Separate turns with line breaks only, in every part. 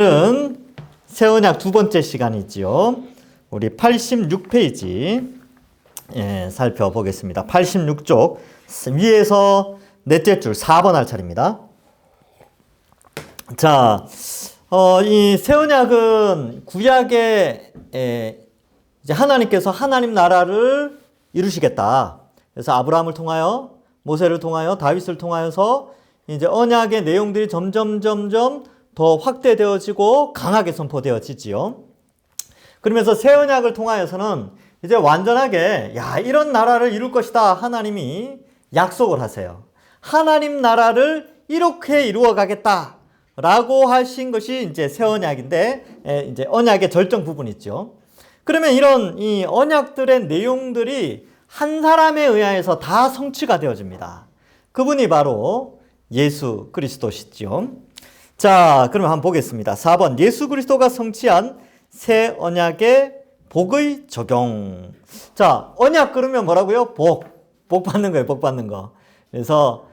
오늘은 새 언약 두 번째 시간이지요. 우리 86페이지 살펴보겠습니다. 86쪽 위에서 넷째 줄 4번 할 차례입니다. 자, 이 새 언약은 구약에 이제 하나님께서 하나님 나라를 이루시겠다. 그래서 아브라함을 통하여, 모세를 통하여, 다윗을 통하여서 이제 언약의 내용들이 점점 더 확대되어지고 강하게 선포되어지지요. 그러면서 새 언약을 통하여서는 이제 완전하게 이런 나라를 이룰 것이다 하나님이 약속을 하세요. 하나님 나라를 이렇게 이루어 가겠다 라고 하신 것이 이제 새 언약인데, 이제 언약의 절정 부분이 있죠. 그러면 이런 이 언약들의 내용들이 한 사람에 의하여서 다 성취가 되어집니다. 그분이 바로 예수 그리스도시죠. 자, 그러면 한번 보겠습니다. 4번 예수 그리스도가 성취한 새 언약의 복의 적용. 자, 언약 그러면 뭐라고요? 복 받는 거예요. 복 받는 거. 그래서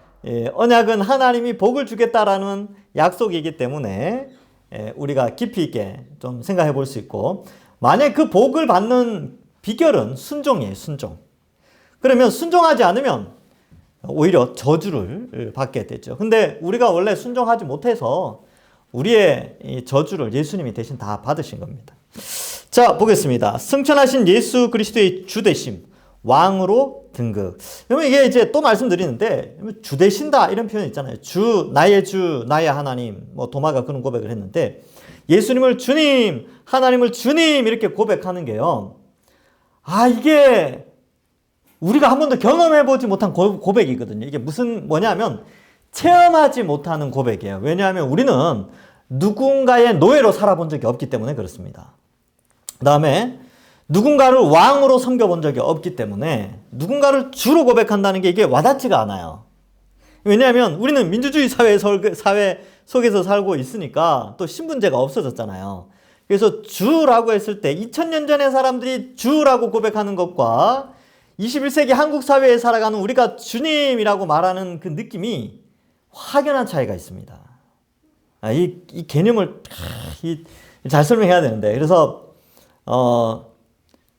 언약은 하나님이 복을 주겠다라는 약속이기 때문에 우리가 깊이 있게 좀 생각해 볼 수 있고, 만약 그 복을 받는 비결은 순종이에요. 순종. 그러면 순종하지 않으면 오히려 저주를 받게 되죠. 근데 우리가 원래 순종하지 못해서 우리의 이 저주를 예수님이 대신 다 받으신 겁니다. 자, 보겠습니다. 승천하신 예수 그리스도의 주되심, 왕으로 등극. 그러면 이게 이제 또 말씀드리는데, 주되신다 이런 표현 있잖아요. 주, 나의 하나님. 도마가 그런 고백을 했는데, 예수님을 주님, 하나님을 주님 이렇게 고백하는 게요. 이게 우리가 한 번도 경험해보지 못한 고백이거든요. 이게 뭐냐면 체험하지 못하는 고백이에요. 왜냐하면 우리는 누군가의 노예로 살아본 적이 없기 때문에 그렇습니다. 그 다음에 누군가를 왕으로 섬겨본 적이 없기 때문에 누군가를 주로 고백한다는 게 이게 와닿지가 않아요. 왜냐하면 우리는 민주주의 사회 속에서 살고 있으니까 또 신분제가 없어졌잖아요. 그래서 주라고 했을 때 2000년 전의 사람들이 주라고 고백하는 것과 21세기 한국 사회에 살아가는 우리가 주님이라고 말하는 그 느낌이 확연한 차이가 있습니다. 이 개념을 잘 설명해야 되는데, 그래서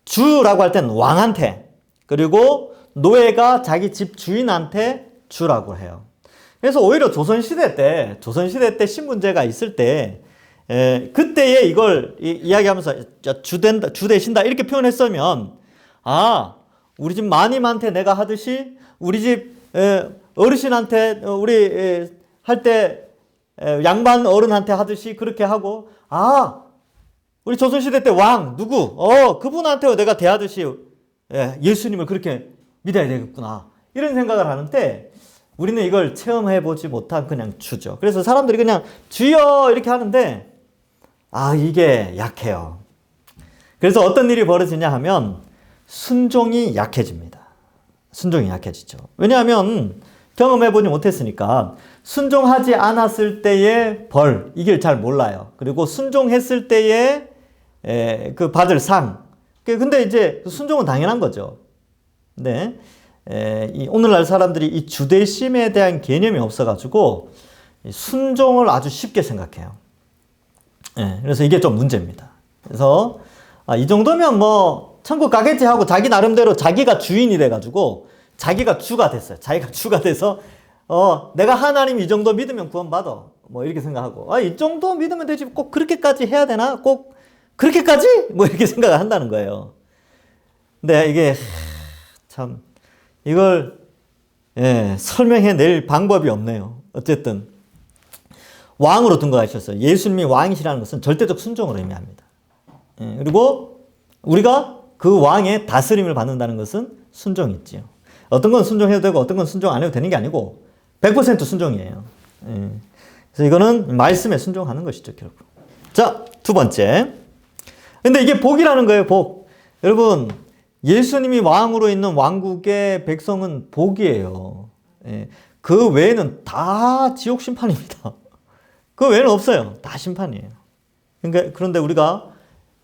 주라고 할 때는 왕한테, 그리고 노예가 자기 집 주인한테 주라고 해요. 그래서 오히려 조선시대 때 신분제가 있을 때 그때에 이걸 이야기하면서 주 되신다 이렇게 표현했으면, 우리 집 마님한테 내가 하듯이 우리 집 어르신한테 우리 할 때 양반 어른한테 하듯이 그렇게 하고, 우리 조선시대 때 왕 누구 그분한테 내가 대하듯이 예수님을 그렇게 믿어야 되겠구나 이런 생각을 하는데, 우리는 이걸 체험해보지 못한 그냥 주죠. 그래서 사람들이 그냥 주여 이렇게 하는데 이게 약해요. 그래서 어떤 일이 벌어지냐 하면 순종이 약해집니다. 순종이 약해지죠. 왜냐하면 경험해보지 못했으니까 순종하지 않았을 때의 벌, 이걸 잘 몰라요. 그리고 순종했을 때의 그 받을 상. 근데 이제 순종은 당연한 거죠. 근데 오늘날 사람들이 이 주되심에 대한 개념이 없어가지고 순종을 아주 쉽게 생각해요. 그래서 이게 좀 문제입니다. 그래서 이 정도면 천국 가겠지 하고 자기 나름대로 자기가 주인이 돼가지고 자기가 주가 됐어요. 자기가 주가 돼서 내가 하나님 이 정도 믿으면 구원받아 이렇게 생각하고, 이 정도 믿으면 되지 꼭 그렇게까지 해야 되나? 꼭 그렇게까지? 이렇게 생각을 한다는 거예요. 근데 이게 참 이걸 설명해낼 방법이 없네요. 어쨌든 왕으로 등극하셨어요. 예수님이 왕이시라는 것은 절대적 순종을 의미합니다. 그리고 우리가 그 왕의 다스림을 받는다는 것은 순종이 있지요. 어떤 건 순종해도 되고 어떤 건 순종 안 해도 되는 게 아니고 100% 순종이에요. 그래서 이거는 말씀에 순종하는 것이죠, 결국. 자, 두 번째. 근데 이게 복이라는 거예요, 복. 여러분, 예수님이 왕으로 있는 왕국의 백성은 복이에요. 그 외에는 다 지옥 심판입니다. 그 외에는 없어요. 다 심판이에요. 그런데 우리가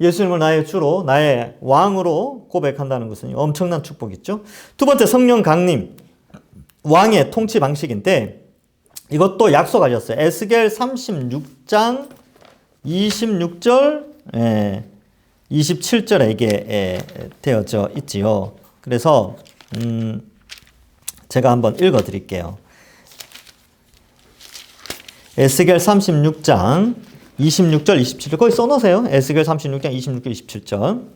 예수님을 나의 주로, 나의 왕으로 고백한다는 것은 엄청난 축복이죠. 두 번째, 성령 강림. 왕의 통치 방식인데, 이것도 약속하셨어요. 에스겔 36장 26절, 27절에 이게 되어져 있지요. 그래서 제가 한번 읽어 드릴게요. 에스겔 36장 26절, 27절 거기 써놓으세요. 에스겔 36장 26절, 27절.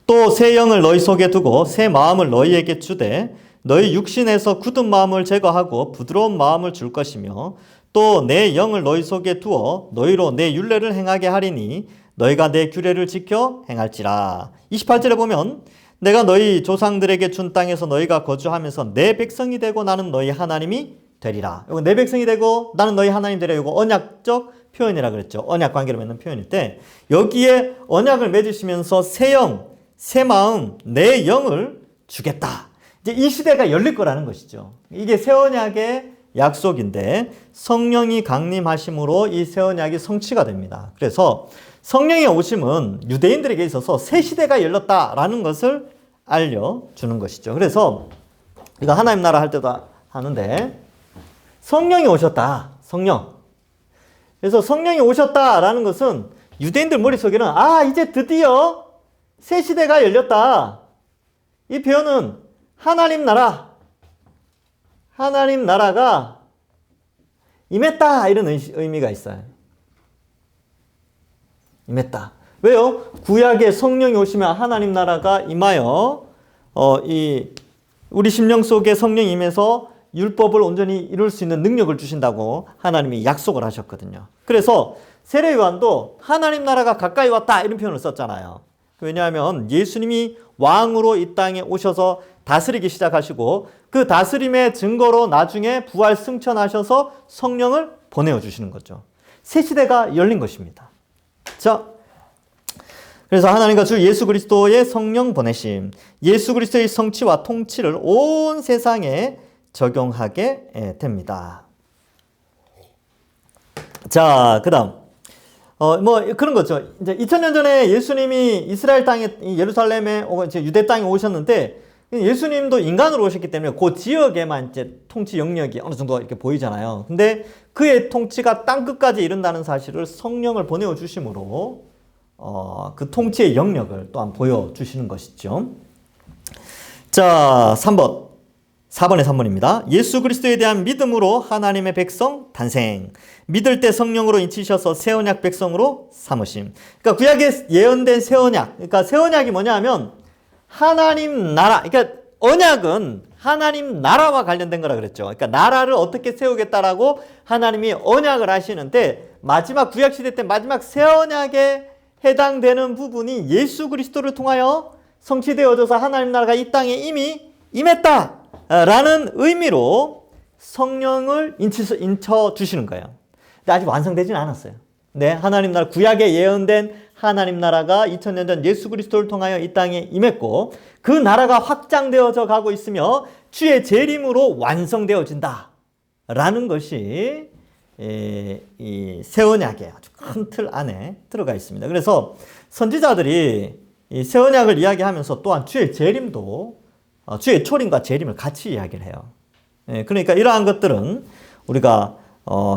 또 새 영을 너희 속에 두고 새 마음을 너희에게 주되 너희 육신에서 굳은 마음을 제거하고 부드러운 마음을 줄 것이며 또 내 영을 너희 속에 두어 너희로 내 율례를 행하게 하리니 너희가 내 규례를 지켜 행할지라. 28절에 보면 내가 너희 조상들에게 준 땅에서 너희가 거주하면서 내 백성이 되고 나는 너희 하나님이 되리라. 이거 내 백성이 되고 나는 너희 하나님 되리라. 이거 언약적 표현이라 그랬죠. 언약 관계로 맺는 표현일 때 여기에 언약을 맺으시면서 새 영, 새 마음, 내 영을 주겠다. 이제 이 시대가 열릴 거라는 것이죠. 이게 새 언약의 약속인데 성령이 강림하심으로 이 새 언약이 성취가 됩니다. 그래서 성령의 오심은 유대인들에게 있어서 새 시대가 열렸다라는 것을 알려주는 것이죠. 그래서 이거 하나님 나라 할 때도 하는데 성령이 오셨다. 성령. 그래서 성령이 오셨다라는 것은 유대인들 머릿속에는 이제 드디어 새 시대가 열렸다. 이 표현은 하나님 나라가 임했다 이런 의미가 있어요. 임했다. 왜요? 구약에 성령이 오시면 하나님 나라가 임하여 우리 심령 속에 성령이 임해서 율법을 온전히 이룰 수 있는 능력을 주신다고 하나님이 약속을 하셨거든요. 그래서 세례 요한도 하나님 나라가 가까이 왔다 이런 표현을 썼잖아요. 왜냐하면 예수님이 왕으로 이 땅에 오셔서 다스리기 시작하시고 그 다스림의 증거로 나중에 부활 승천하셔서 성령을 보내어 주시는 거죠. 새 시대가 열린 것입니다. 자, 그래서 하나님과 주 예수 그리스도의 성령 보내심, 예수 그리스도의 성취와 통치를 온 세상에 적용하게 됩니다. 자, 그 다음. 그런 거죠. 이제 2000년 전에 예수님이 이스라엘 땅에, 예루살렘에, 이제 유대 땅에 오셨는데, 예수님도 인간으로 오셨기 때문에 그 지역에만 이제 통치 영역이 어느 정도 이렇게 보이잖아요. 근데 그의 통치가 땅끝까지 이른다는 사실을 성령을 보내어 주심으로, 그 통치의 영역을 또한 보여주시는 것이죠. 자, 4번의 3번입니다. 예수 그리스도에 대한 믿음으로 하나님의 백성 탄생. 믿을 때 성령으로 인치셔서 새 언약 백성으로 삼으심. 그러니까 구약에 예언된 새 언약. 그러니까 새 언약이 뭐냐 하면 하나님 나라. 그러니까 언약은 하나님 나라와 관련된 거라 그랬죠. 그러니까 나라를 어떻게 세우겠다라고 하나님이 언약을 하시는데 마지막 구약 시대 때 마지막 새 언약에 해당되는 부분이 예수 그리스도를 통하여 성취되어져서 하나님 나라가 이 땅에 이미 임했다 라는 의미로 성령을 인쳐 주시는 거예요. 근데 아직 완성되지는 않았어요. 네, 하나님 나라, 구약에 예언된 하나님 나라가 2000년 전 예수 그리스도를 통하여 이 땅에 임했고 그 나라가 확장되어져 가고 있으며 주의 재림으로 완성되어진다 라는 것이 이 새 언약의 아주 큰 틀 안에 들어가 있습니다. 그래서 선지자들이 이 새 언약을 이야기하면서 또한 주의 재림도 주의 초림과 재림을 같이 이야기를 해요. 그러니까 이러한 것들은 우리가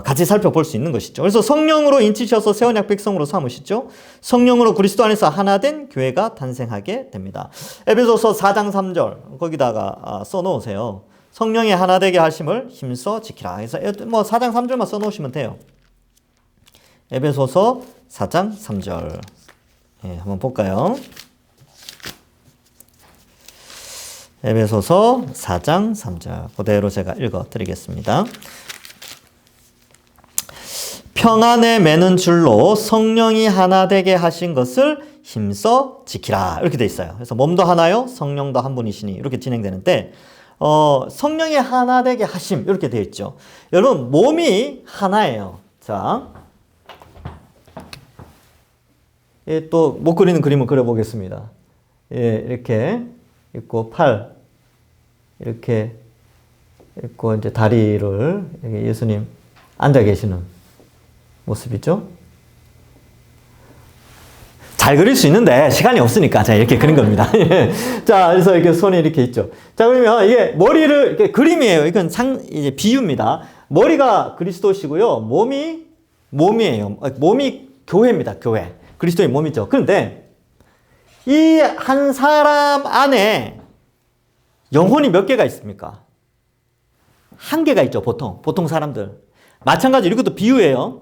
같이 살펴볼 수 있는 것이죠. 그래서 성령으로 인치셔서 새 언약 백성으로 삼으시죠. 성령으로 그리스도 안에서 하나된 교회가 탄생하게 됩니다. 에베소서 4장 3절 거기다가 써놓으세요. 성령의 하나되게 하심을 힘써 지키라. 그래서 4장 3절만 써놓으시면 돼요. 에베소서 4장 3절 한번 볼까요? 에베소서 4장 3절 그대로 제가 읽어드리겠습니다. 평안에 매는 줄로 성령이 하나 되게 하신 것을 힘써 지키라 이렇게 돼 있어요. 그래서 몸도 하나요 성령도 한 분이시니 이렇게 진행되는데 성령이 하나 되게 하심 이렇게 되어 있죠. 여러분 몸이 하나예요. 자, 또 못 그리는 그림을 그려보겠습니다. 이렇게 있고 팔 이렇게 있고 이제 다리를 예수님 앉아 계시는 모습이죠. 잘 그릴 수 있는데 시간이 없으니까 자 이렇게 그린 겁니다. 자 그래서 이렇게 손이 이렇게 있죠. 자 그러면 이게 머리를 이렇게 그림이에요. 이건 이제 비유입니다. 머리가 그리스도시고요. 몸이에요. 몸이 교회입니다. 교회. 그리스도의 몸이죠. 그런데 이 한 사람 안에 영혼이 몇 개가 있습니까? 한 개가 있죠. 보통 사람들. 마찬가지로 이것도 비유예요.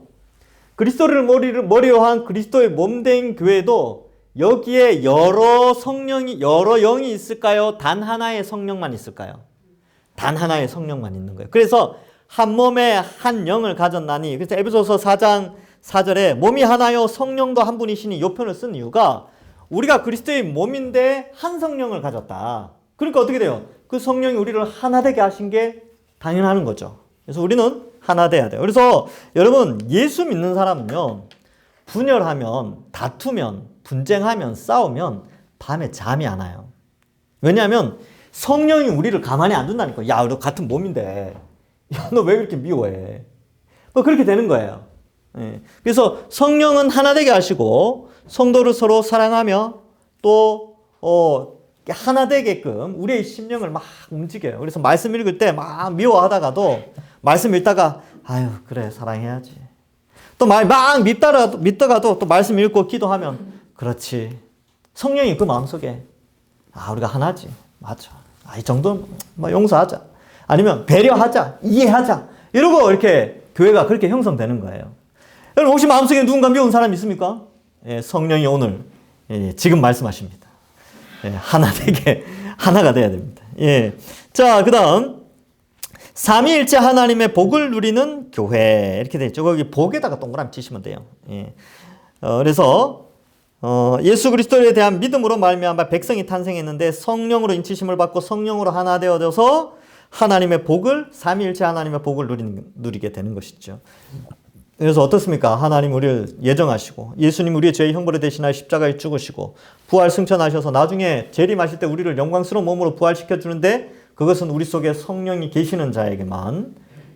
그리스도를 머리로 한 그리스도의 몸된 교회도 여기에 여러 영이 있을까요? 단 하나의 성령만 있을까요? 단 하나의 성령만 있는 거예요. 그래서 한 몸에 한 영을 가졌나니, 그래서 에베소서 4장 4절에 몸이 하나요 성령도 한 분이시니 이 표현을 쓴 이유가 우리가 그리스도의 몸인데 한 성령을 가졌다. 그러니까 어떻게 돼요? 그 성령이 우리를 하나 되게 하신 게 당연한 거죠. 그래서 우리는 하나 돼야 돼요. 그래서 여러분, 예수 믿는 사람은요, 분열하면, 다투면, 분쟁하면, 싸우면 밤에 잠이 안 와요. 왜냐하면 성령이 우리를 가만히 안 둔다니까. 야, 너 같은 몸인데, 야, 너 왜 그렇게 미워해? 뭐 그렇게 되는 거예요. 예. 그래서 성령은 하나 되게 하시고 성도를 서로 사랑하며 또 하나 되게끔 우리의 심령을 막 움직여요. 그래서 말씀 읽을 때 막 미워하다가도 말씀 읽다가 아유 그래 사랑해야지. 또 막 믿다가도 또 말씀 읽고 기도하면 그렇지. 성령이 그 마음속에 우리가 하나지. 맞아. 이 정도는 뭐 용서하자. 아니면 배려하자. 이해하자. 이러고 이렇게 교회가 그렇게 형성되는 거예요. 여러분 혹시 마음속에 누군가 미운 사람 있습니까? 예, 성령이 오늘 지금 말씀하십니다. 예, 하나가 돼야 됩니다. 예. 자, 그 다음 삼위일체 하나님의 복을 누리는 교회 이렇게 되어 있죠. 거기 복에다가 동그라미 치시면 돼요. 예. 그래서 예수 그리스도에 대한 믿음으로 말미암아 백성이 탄생했는데 성령으로 인치심을 받고 성령으로 하나 되어져서 하나님의 복을 삼위일체 하나님의 복을 누리게 되는 것이죠. 그래서 어떻습니까? 하나님 우리를 예정하시고 예수님 우리의 죄의 형벌을 대신하여 십자가에 죽으시고 부활 승천하셔서 나중에 재림하실 때 우리를 영광스러운 몸으로 부활시켜 주는데 그것은 우리 속에 성령이 계시는 자에게만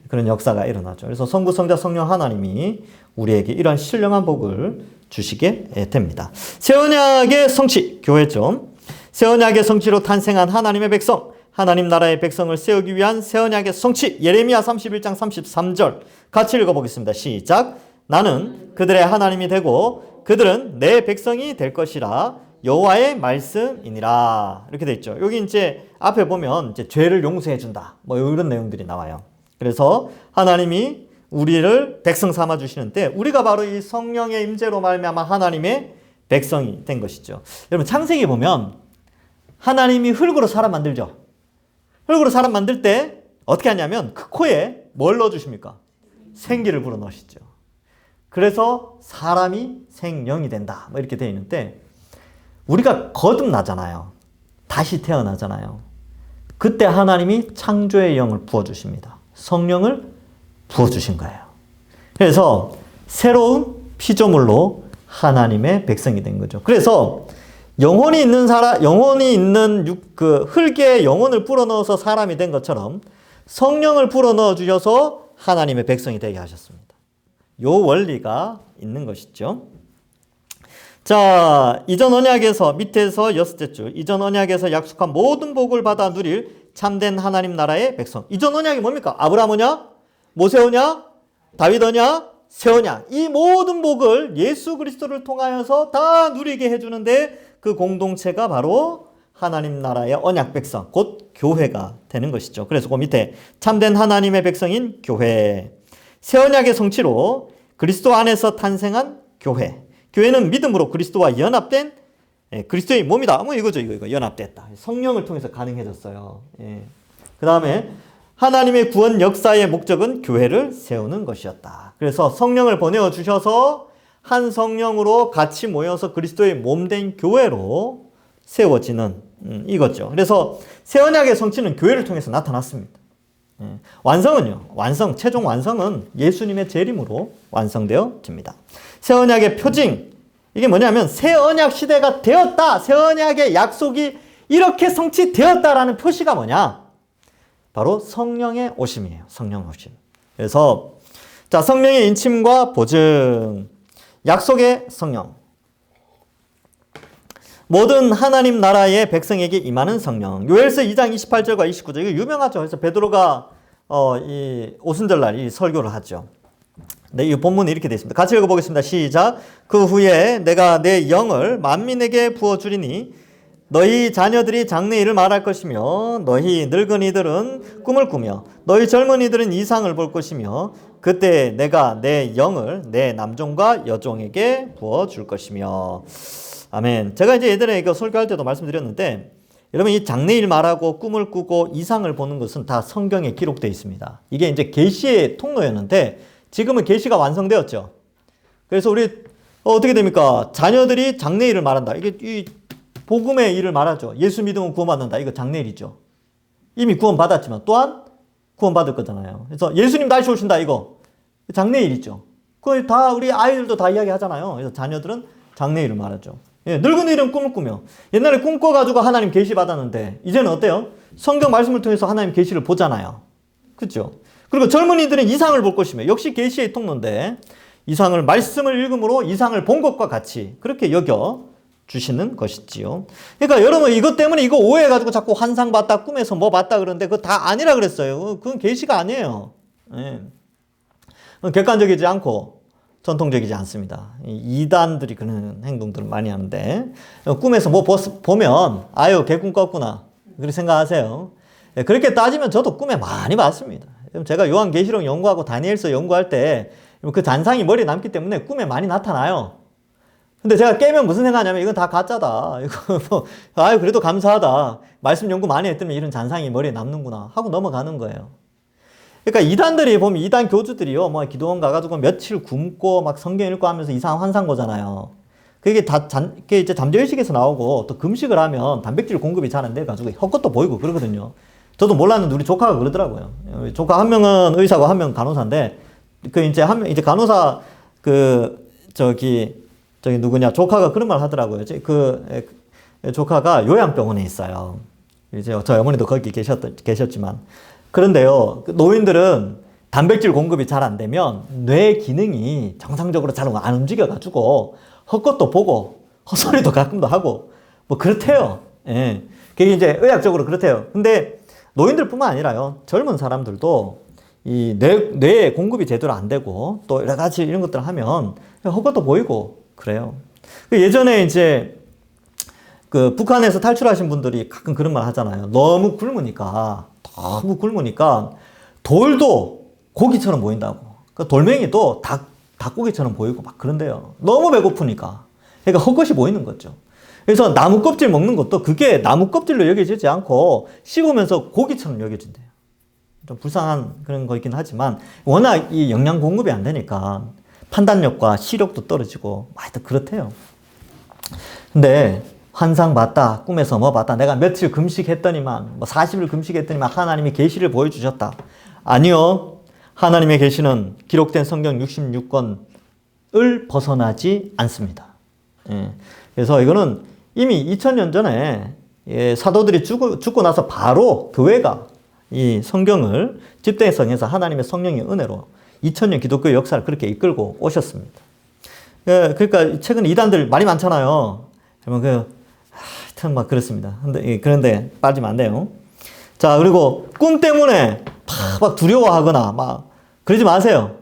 그런 역사가 일어나죠. 그래서 성부, 성자, 성령 하나님이 우리에게 이러한 신령한 복을 주시게 됩니다. 새 언약의 성취, 교회죠. 새 언약의 성취로 탄생한 하나님의 백성, 하나님 나라의 백성을 세우기 위한 새 언약의 성취, 예레미야 31장 33절 같이 읽어보겠습니다. 시작. 나는 그들의 하나님이 되고 그들은 내 백성이 될 것이라 여호와의 말씀이니라. 이렇게 돼 있죠. 여기 이제 앞에 보면 이제 죄를 용서해 준다. 뭐 이런 내용들이 나와요. 그래서 하나님이 우리를 백성 삼아 주시는데 우리가 바로 이 성령의 임재로 말미암아 하나님의 백성이 된 것이죠. 여러분 창세기 보면 하나님이 흙으로 사람 만들죠. 흙으로 사람 만들 때 어떻게 하냐면 그 코에 뭘 넣어주십니까? 생기를 불어넣으시죠. 그래서 사람이 생명이 된다. 뭐 이렇게 되어 있는데 우리가 거듭나잖아요. 다시 태어나잖아요. 그때 하나님이 창조의 영을 부어주십니다. 성령을 부어주신 거예요. 그래서 새로운 피조물로 하나님의 백성이 된 거죠. 그래서 영혼이 있는 그 흙에 영혼을 불어넣어서 사람이 된 것처럼 성령을 불어넣어 주셔서 하나님의 백성이 되게 하셨습니다. 요 원리가 있는 것이죠. 자, 이전 언약에서 밑에서 여섯째 줄, 이전 언약에서 약속한 모든 복을 받아 누릴 참된 하나님 나라의 백성. 이전 언약이 뭡니까? 아브라함 언약, 모세 언약, 다윗 언약, 새 언약. 이 모든 복을 예수 그리스도를 통하여서 다 누리게 해주는데 그 공동체가 바로 하나님 나라의 언약 백성, 곧 교회가 되는 것이죠. 그래서 그 밑에 참된 하나님의 백성인 교회. 새 언약의 성취로 그리스도 안에서 탄생한 교회. 교회는 믿음으로 그리스도와 연합된 그리스도의 몸이다. 뭐 이거죠. 이거 연합됐다. 성령을 통해서 가능해졌어요. 그 다음에 하나님의 구원 역사의 목적은 교회를 세우는 것이었다. 그래서 성령을 보내어 주셔서 한 성령으로 같이 모여서 그리스도의 몸된 교회로 세워지는 이거죠. 그래서 새 언약의 성취는 교회를 통해서 나타났습니다. 완성은요. 최종 완성은 예수님의 재림으로 완성되어집니다. 새 언약의 표징, 이게 뭐냐면 새 언약 시대가 되었다. 새 언약의 약속이 이렇게 성취되었다라는 표시가 뭐냐? 바로 성령의 오심이에요. 성령 오심. 그래서 자, 성령의 인침과 보증, 약속의 성령, 모든 하나님 나라의 백성에게 임하는 성령. 요엘서 2장 28절과 29절 이거 유명하죠. 그래서 베드로가 이 오순절날 이 설교를 하죠. 네, 이 본문이 이렇게 되어 있습니다. 같이 읽어보겠습니다. 시작. 그 후에 내가 내 영을 만민에게 부어주리니 너희 자녀들이 장래일을 말할 것이며 너희 늙은이들은 꿈을 꾸며 너희 젊은이들은 이상을 볼 것이며 그때 내가 내 영을 내 남종과 여종에게 부어줄 것이며. 아멘. 제가 이제 예전에 이거 설교할 때도 말씀드렸는데 여러분 이 장래일 말하고 꿈을 꾸고 이상을 보는 것은 다 성경에 기록되어 있습니다. 이게 이제 계시의 통로였는데 지금은 계시가 완성되었죠. 그래서 우리 어떻게 됩니까? 자녀들이 장래일을 말한다. 이게 이 복음의 일을 말하죠. 예수 믿으면 구원받는다. 이거 장래일이죠. 이미 구원받았지만 또한 구원받을 거잖아요. 그래서 예수님 다시 오신다. 이거 장래일이죠. 그걸 다 우리 아이들도 다 이야기하잖아요. 그래서 자녀들은 장래일을 말하죠. 예, 늙은이들은 꿈을 꾸며 옛날에 꿈꿔가지고 하나님 계시 받았는데 이제는 어때요? 성경 말씀을 통해서 하나님 계시를 보잖아요. 그렇죠? 그리고 젊은이들은 이상을 볼 것이며 역시 계시의 통로인데 이상을 말씀을 읽음으로 이상을 본 것과 같이 그렇게 여겨 주시는 것이지요. 그러니까 여러분 이것 때문에 이거 오해해가지고 자꾸 환상 봤다 꿈에서 뭐 봤다 그러는데 그거 다 아니라 그랬어요. 그건 계시가 아니에요. 예. 객관적이지 않고 전통적이지 않습니다. 이단들이 그런 행동들을 많이 하는데 꿈에서 뭐 보면 아유 개꿈 꿨구나 그렇게 생각하세요. 예, 그렇게 따지면 저도 꿈에 많이 봤습니다. 제가 요한계시록 연구하고 다니엘서 연구할 때 그 잔상이 머리에 남기 때문에 꿈에 많이 나타나요. 근데 제가 깨면 무슨 생각하냐면 이건 다 가짜다. 이거 뭐 아유 그래도 감사하다. 말씀 연구 많이 했더니 이런 잔상이 머리에 남는구나 하고 넘어가는 거예요. 그러니까 이단들이 보면 이단 교주들이요. 뭐 기도원 가가지고 며칠 굶고 막 성경 읽고 하면서 이상한 환상 보잖아요. 그게 그게 이제 잠재의식에서 나오고 또 금식을 하면 단백질 공급이 잘 안 돼가지고 헛것도 보이고 그러거든요. 저도 몰랐는데 우리 조카가 그러더라고요. 조카 한 명은 의사고 한 명은 간호사인데 그 이제 한 명 이제 간호사 저기 누구냐 조카가 그런 말 하더라고요. 조카가 요양병원에 있어요. 이제 저희 어머니도 거기 계셨지만 그런데요 노인들은 단백질 공급이 잘 안 되면 뇌 기능이 정상적으로 잘 안 움직여가지고 헛것도 보고 헛소리도 가끔도 하고 뭐 그렇대요. 예, 그게 이제 의학적으로 그렇대요. 근데 노인들뿐만 아니라요 젊은 사람들도 이 뇌에 공급이 제대로 안 되고 또 여러 가지 이런 것들을 하면 헛것도 보이고 그래요. 예전에 이제 그 북한에서 탈출하신 분들이 가끔 그런 말 하잖아요. 너무 굶으니까 돌도 고기처럼 보인다고. 그 돌멩이도 닭고기처럼 보이고 막 그런데요. 너무 배고프니까. 그러니까 헛것이 보이는 거죠. 그래서 나무 껍질 먹는 것도 그게 나무 껍질로 여겨지지 않고 씹으면서 고기처럼 여겨진대요. 좀 불쌍한 그런 거이긴 하지만 워낙 이 영양 공급이 안 되니까 판단력과 시력도 떨어지고 하여튼 그렇대요. 근데 환상 봤다, 꿈에서 뭐 봤다, 내가 며칠 금식했더니만 뭐 40일 금식했더니만 하나님이 계시를 보여주셨다. 아니요. 하나님의 계시는 기록된 성경 66권을 벗어나지 않습니다. 예. 그래서 이거는 이미 2000년 전에 사도들이 죽고 나서 바로 교회가 이 성경을 집대성해서 하나님의 성령의 은혜로 2000년 기독교 역사를 그렇게 이끌고 오셨습니다. 그러니까 최근 이단들 말이 많잖아요. 하여튼 막 그렇습니다. 그런데 빠지면 안 돼요. 자, 그리고 꿈 때문에 막 두려워하거나 막 그러지 마세요.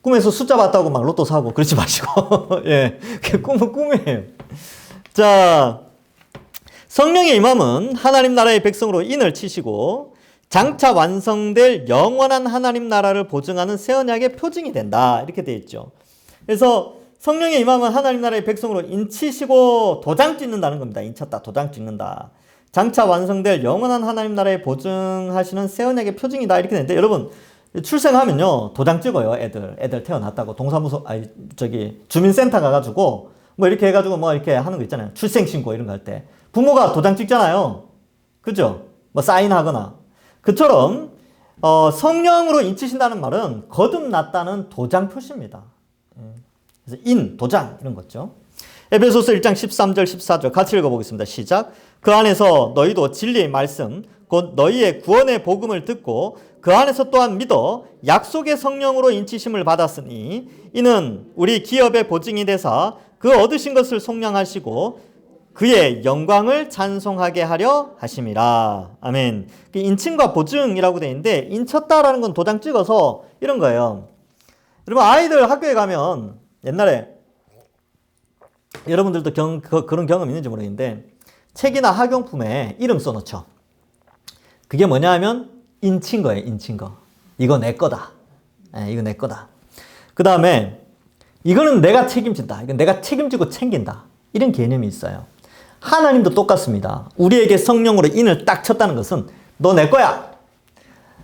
꿈에서 숫자 봤다고 막 로또 사고 그러지 마시고. 예. 꿈은 꿈이에요. 자, 성령의 임함은 하나님 나라의 백성으로 인을 치시고 장차 완성될 영원한 하나님 나라를 보증하는 새 언약의 표징이 된다. 이렇게 되어 있죠. 그래서 성령의 임함은 하나님 나라의 백성으로 인치시고 도장 찍는다는 겁니다. 인쳤다, 도장 찍는다. 장차 완성될 영원한 하나님 나라에 보증하시는 새 언약의 표징이다. 이렇게 되는데 여러분 출생하면요 도장 찍어요. 애들 태어났다고 동사무소 주민센터 가가지고 뭐 이렇게 해가지고 뭐 이렇게 하는 거 있잖아요. 출생신고 이런 거 할 때 부모가 도장 찍잖아요. 그죠? 뭐 사인하거나. 그처럼 성령으로 인치신다는 말은 거듭났다는 도장 표시입니다. 그래서 도장 이런 거죠. 에베소서 1장 13절 14절 같이 읽어보겠습니다. 시작. 그 안에서 너희도 진리의 말씀 곧 너희의 구원의 복음을 듣고 그 안에서 또한 믿어 약속의 성령으로 인치심을 받았으니 이는 우리 기업의 보증이 되사 그 얻으신 것을 속량하시고 그의 영광을 찬송하게 하려 하심이라. 아멘. 인침과 보증이라고 되어 있는데 인쳤다라는 건 도장 찍어서 이런 거예요. 그리고 아이들 학교에 가면 옛날에 여러분들도 그런 경험 있는지 모르겠는데 책이나 학용품에 이름 써놓죠. 그게 뭐냐 하면 인친 거예요. 인친 거. 이거 내 거다. 이거 내 거다. 그 다음에 이거는 내가 책임진다. 이건 내가 책임지고 챙긴다. 이런 개념이 있어요. 하나님도 똑같습니다. 우리에게 성령으로 인을 딱 쳤다는 것은 너 내 거야.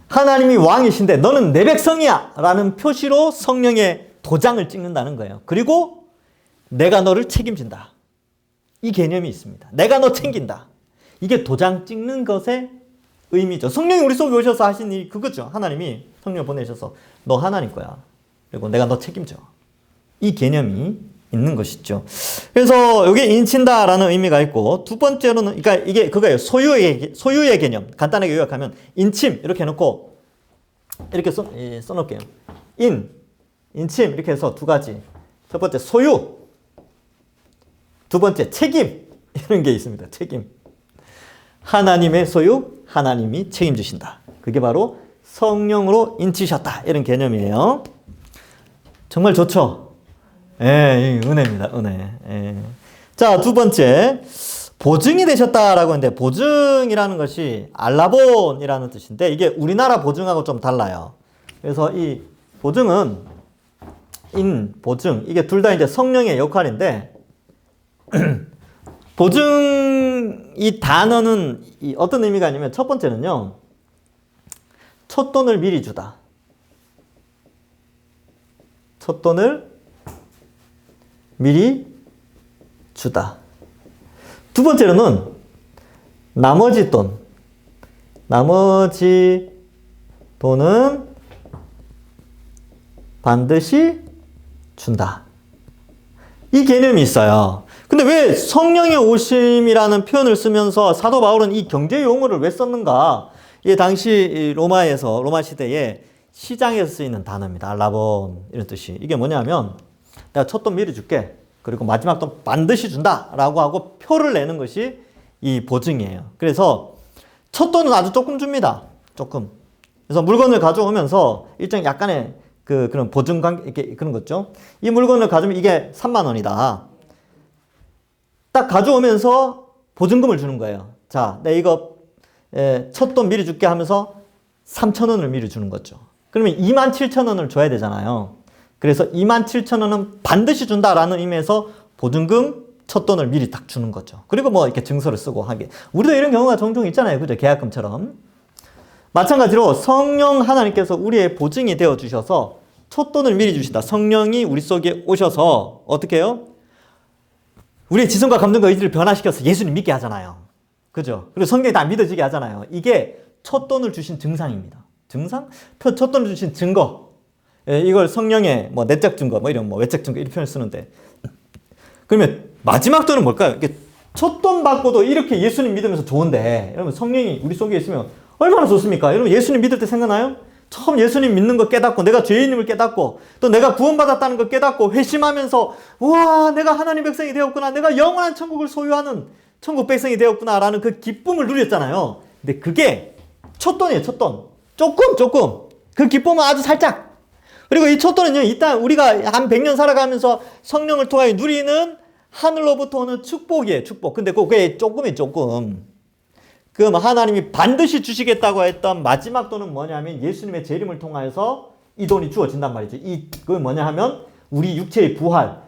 하나님이 왕이신데 너는 내 백성이야. 라는 표시로 성령의 도장을 찍는다는 거예요. 그리고 내가 너를 책임진다. 이 개념이 있습니다. 내가 너 챙긴다. 이게 도장 찍는 것의 의미죠. 성령이 우리 속에 오셔서 하신 일이 그거죠. 하나님이 성령 보내셔서 너 하나님 거야. 그리고 내가 너 책임져. 이 개념이 있는 것이죠. 그래서 이게 인친다라는 의미가 있고 두 번째로는 그러니까 이게 그거예요. 소유의 개념. 간단하게 요약하면 인침 이렇게 해놓고 이렇게 써놓을게요. 인침 이렇게 해서 두 가지. 첫 번째 소유. 두 번째 책임. 이런 게 있습니다. 책임. 하나님의 소유, 하나님이 책임지신다. 그게 바로 성령으로 인치셨다. 이런 개념이에요. 정말 좋죠? 예, 은혜입니다. 은혜. 예. 자, 두 번째. 보증이 되셨다라고 했는데, 보증이라는 것이 알라본이라는 뜻인데, 이게 우리나라 보증하고 좀 달라요. 그래서 이 보증은, 보증. 이게 둘 다 이제 성령의 역할인데, 보증, 이 단어는 어떤 의미가 아니면 첫 번째는요, 첫 돈을 미리 주다. 첫 돈을 미리 주다. 두 번째로는 나머지 돈은 반드시 준다. 이 개념이 있어요. 근데 왜 성령의 오심이라는 표현을 쓰면서 사도 바울은 이 경제 용어를 왜 썼는가? 이게 당시 로마 시대에 시장에서 쓰이는 단어입니다. 알라본 이런 뜻이. 이게 뭐냐면 내가 첫 돈 미리 줄게. 그리고 마지막 돈 반드시 준다. 라고 하고 표를 내는 것이 이 보증이에요. 그래서 첫 돈은 아주 조금 줍니다. 조금. 그래서 물건을 가져오면서 일정 약간의 그런 보증 관계, 이렇게 그런 거죠. 이 물건을 가져오면 이게 3만 원이다. 딱 가져오면서 보증금을 주는 거예요. 자, 내가 이거 첫 돈 미리 줄게 하면서 3천 원을 미리 주는 거죠. 그러면 2만 7천 원을 줘야 되잖아요. 그래서 2만 7천 원은 반드시 준다라는 의미에서 보증금 첫 돈을 미리 딱 주는 거죠. 그리고 뭐 이렇게 증서를 쓰고 하게. 우리도 이런 경우가 종종 있잖아요. 그죠? 계약금처럼. 마찬가지로 성령 하나님께서 우리의 보증이 되어 주셔서 첫 돈을 미리 주신다. 성령이 우리 속에 오셔서 어떻게 해요? 우리의 지성과 감정과 의지를 변화시켜서 예수님 믿게 하잖아요. 그죠? 그리고 성경이 다 믿어지게 하잖아요. 이게 첫 돈을 주신 증상입니다. 증상? 첫 돈을 주신 증거. 이걸 성령의 뭐 내적 증거, 뭐 이런 뭐 외적 증거 이런 표현을 쓰는데 그러면 마지막 돈은 뭘까요? 이게 첫 돈 받고도 이렇게 예수님 믿으면서 좋은데 여러분 성령이 우리 속에 있으면 얼마나 좋습니까? 여러분 예수님 믿을 때 생각나요? 처음 예수님 믿는 거 깨닫고 내가 죄인임을 깨닫고 또 내가 구원받았다는 걸 깨닫고 회심하면서 와 내가 하나님 백성이 되었구나 내가 영원한 천국을 소유하는 천국 백성이 되었구나 라는 그 기쁨을 누렸잖아요. 근데 그게 첫 돈이에요. 첫 돈. 조금 그 기쁨은 아주 살짝. 그리고 이 첫 돈은요 일단 우리가 한 100년 살아가면서 성령을 통하여 누리는 하늘로부터 오는 축복이에요. 축복. 근데 그게 조금이에요. 조금. 그럼 하나님이 반드시 주시겠다고 했던 마지막 돈은 뭐냐면 예수님의 재림을 통하여서 이 돈이 주어진단 말이죠. 그건 뭐냐 하면 우리 육체의 부활,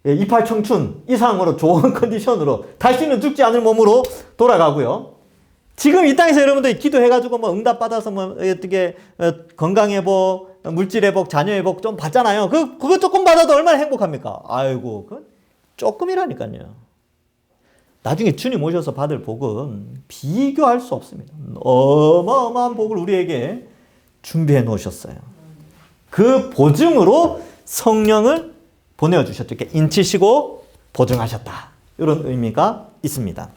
이팔 청춘 이상으로 좋은 컨디션으로 다시는 죽지 않을 몸으로 돌아가고요. 지금 이 땅에서 여러분들이 기도해가지고 뭐 응답받아서 뭐 어떻게 건강 회복, 물질 회복, 자녀 회복 좀 받잖아요. 그거 조금 받아도 얼마나 행복합니까? 아이고, 그 조금이라니까요. 나중에 주님 오셔서 받을 복은 비교할 수 없습니다. 어마어마한 복을 우리에게 준비해 놓으셨어요. 그 보증으로 성령을 보내주셨죠. 이렇게 인치시고 보증하셨다. 이런 의미가 있습니다.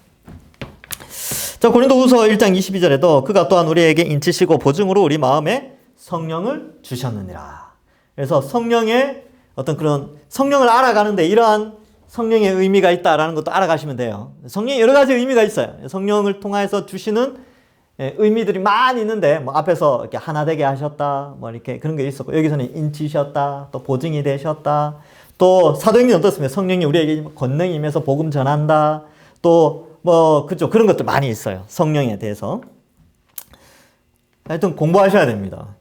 자, 고린도후서 1장 22절에도 그가 또한 우리에게 인치시고 보증으로 우리 마음에 성령을 주셨느니라. 그래서 성령의 어떤 그런 성령을 알아가는데 이러한 성령의 의미가 있다라는 것도 알아가시면 돼요. 성령의 여러 가지 의미가 있어요. 성령을 통해서 주시는 의미들이 많이 있는데, 뭐 앞에서 이렇게 하나 되게 하셨다, 뭐 이렇게 그런 게 있었고, 여기서는 인치셨다, 또 보증이 되셨다, 또 사도행전 어떻습니까? 성령이 우리에게 권능이 임해서 복음 전한다, 또 뭐 그죠, 그런 것들 많이 있어요. 성령에 대해서. 하여튼 공부하셔야 됩니다.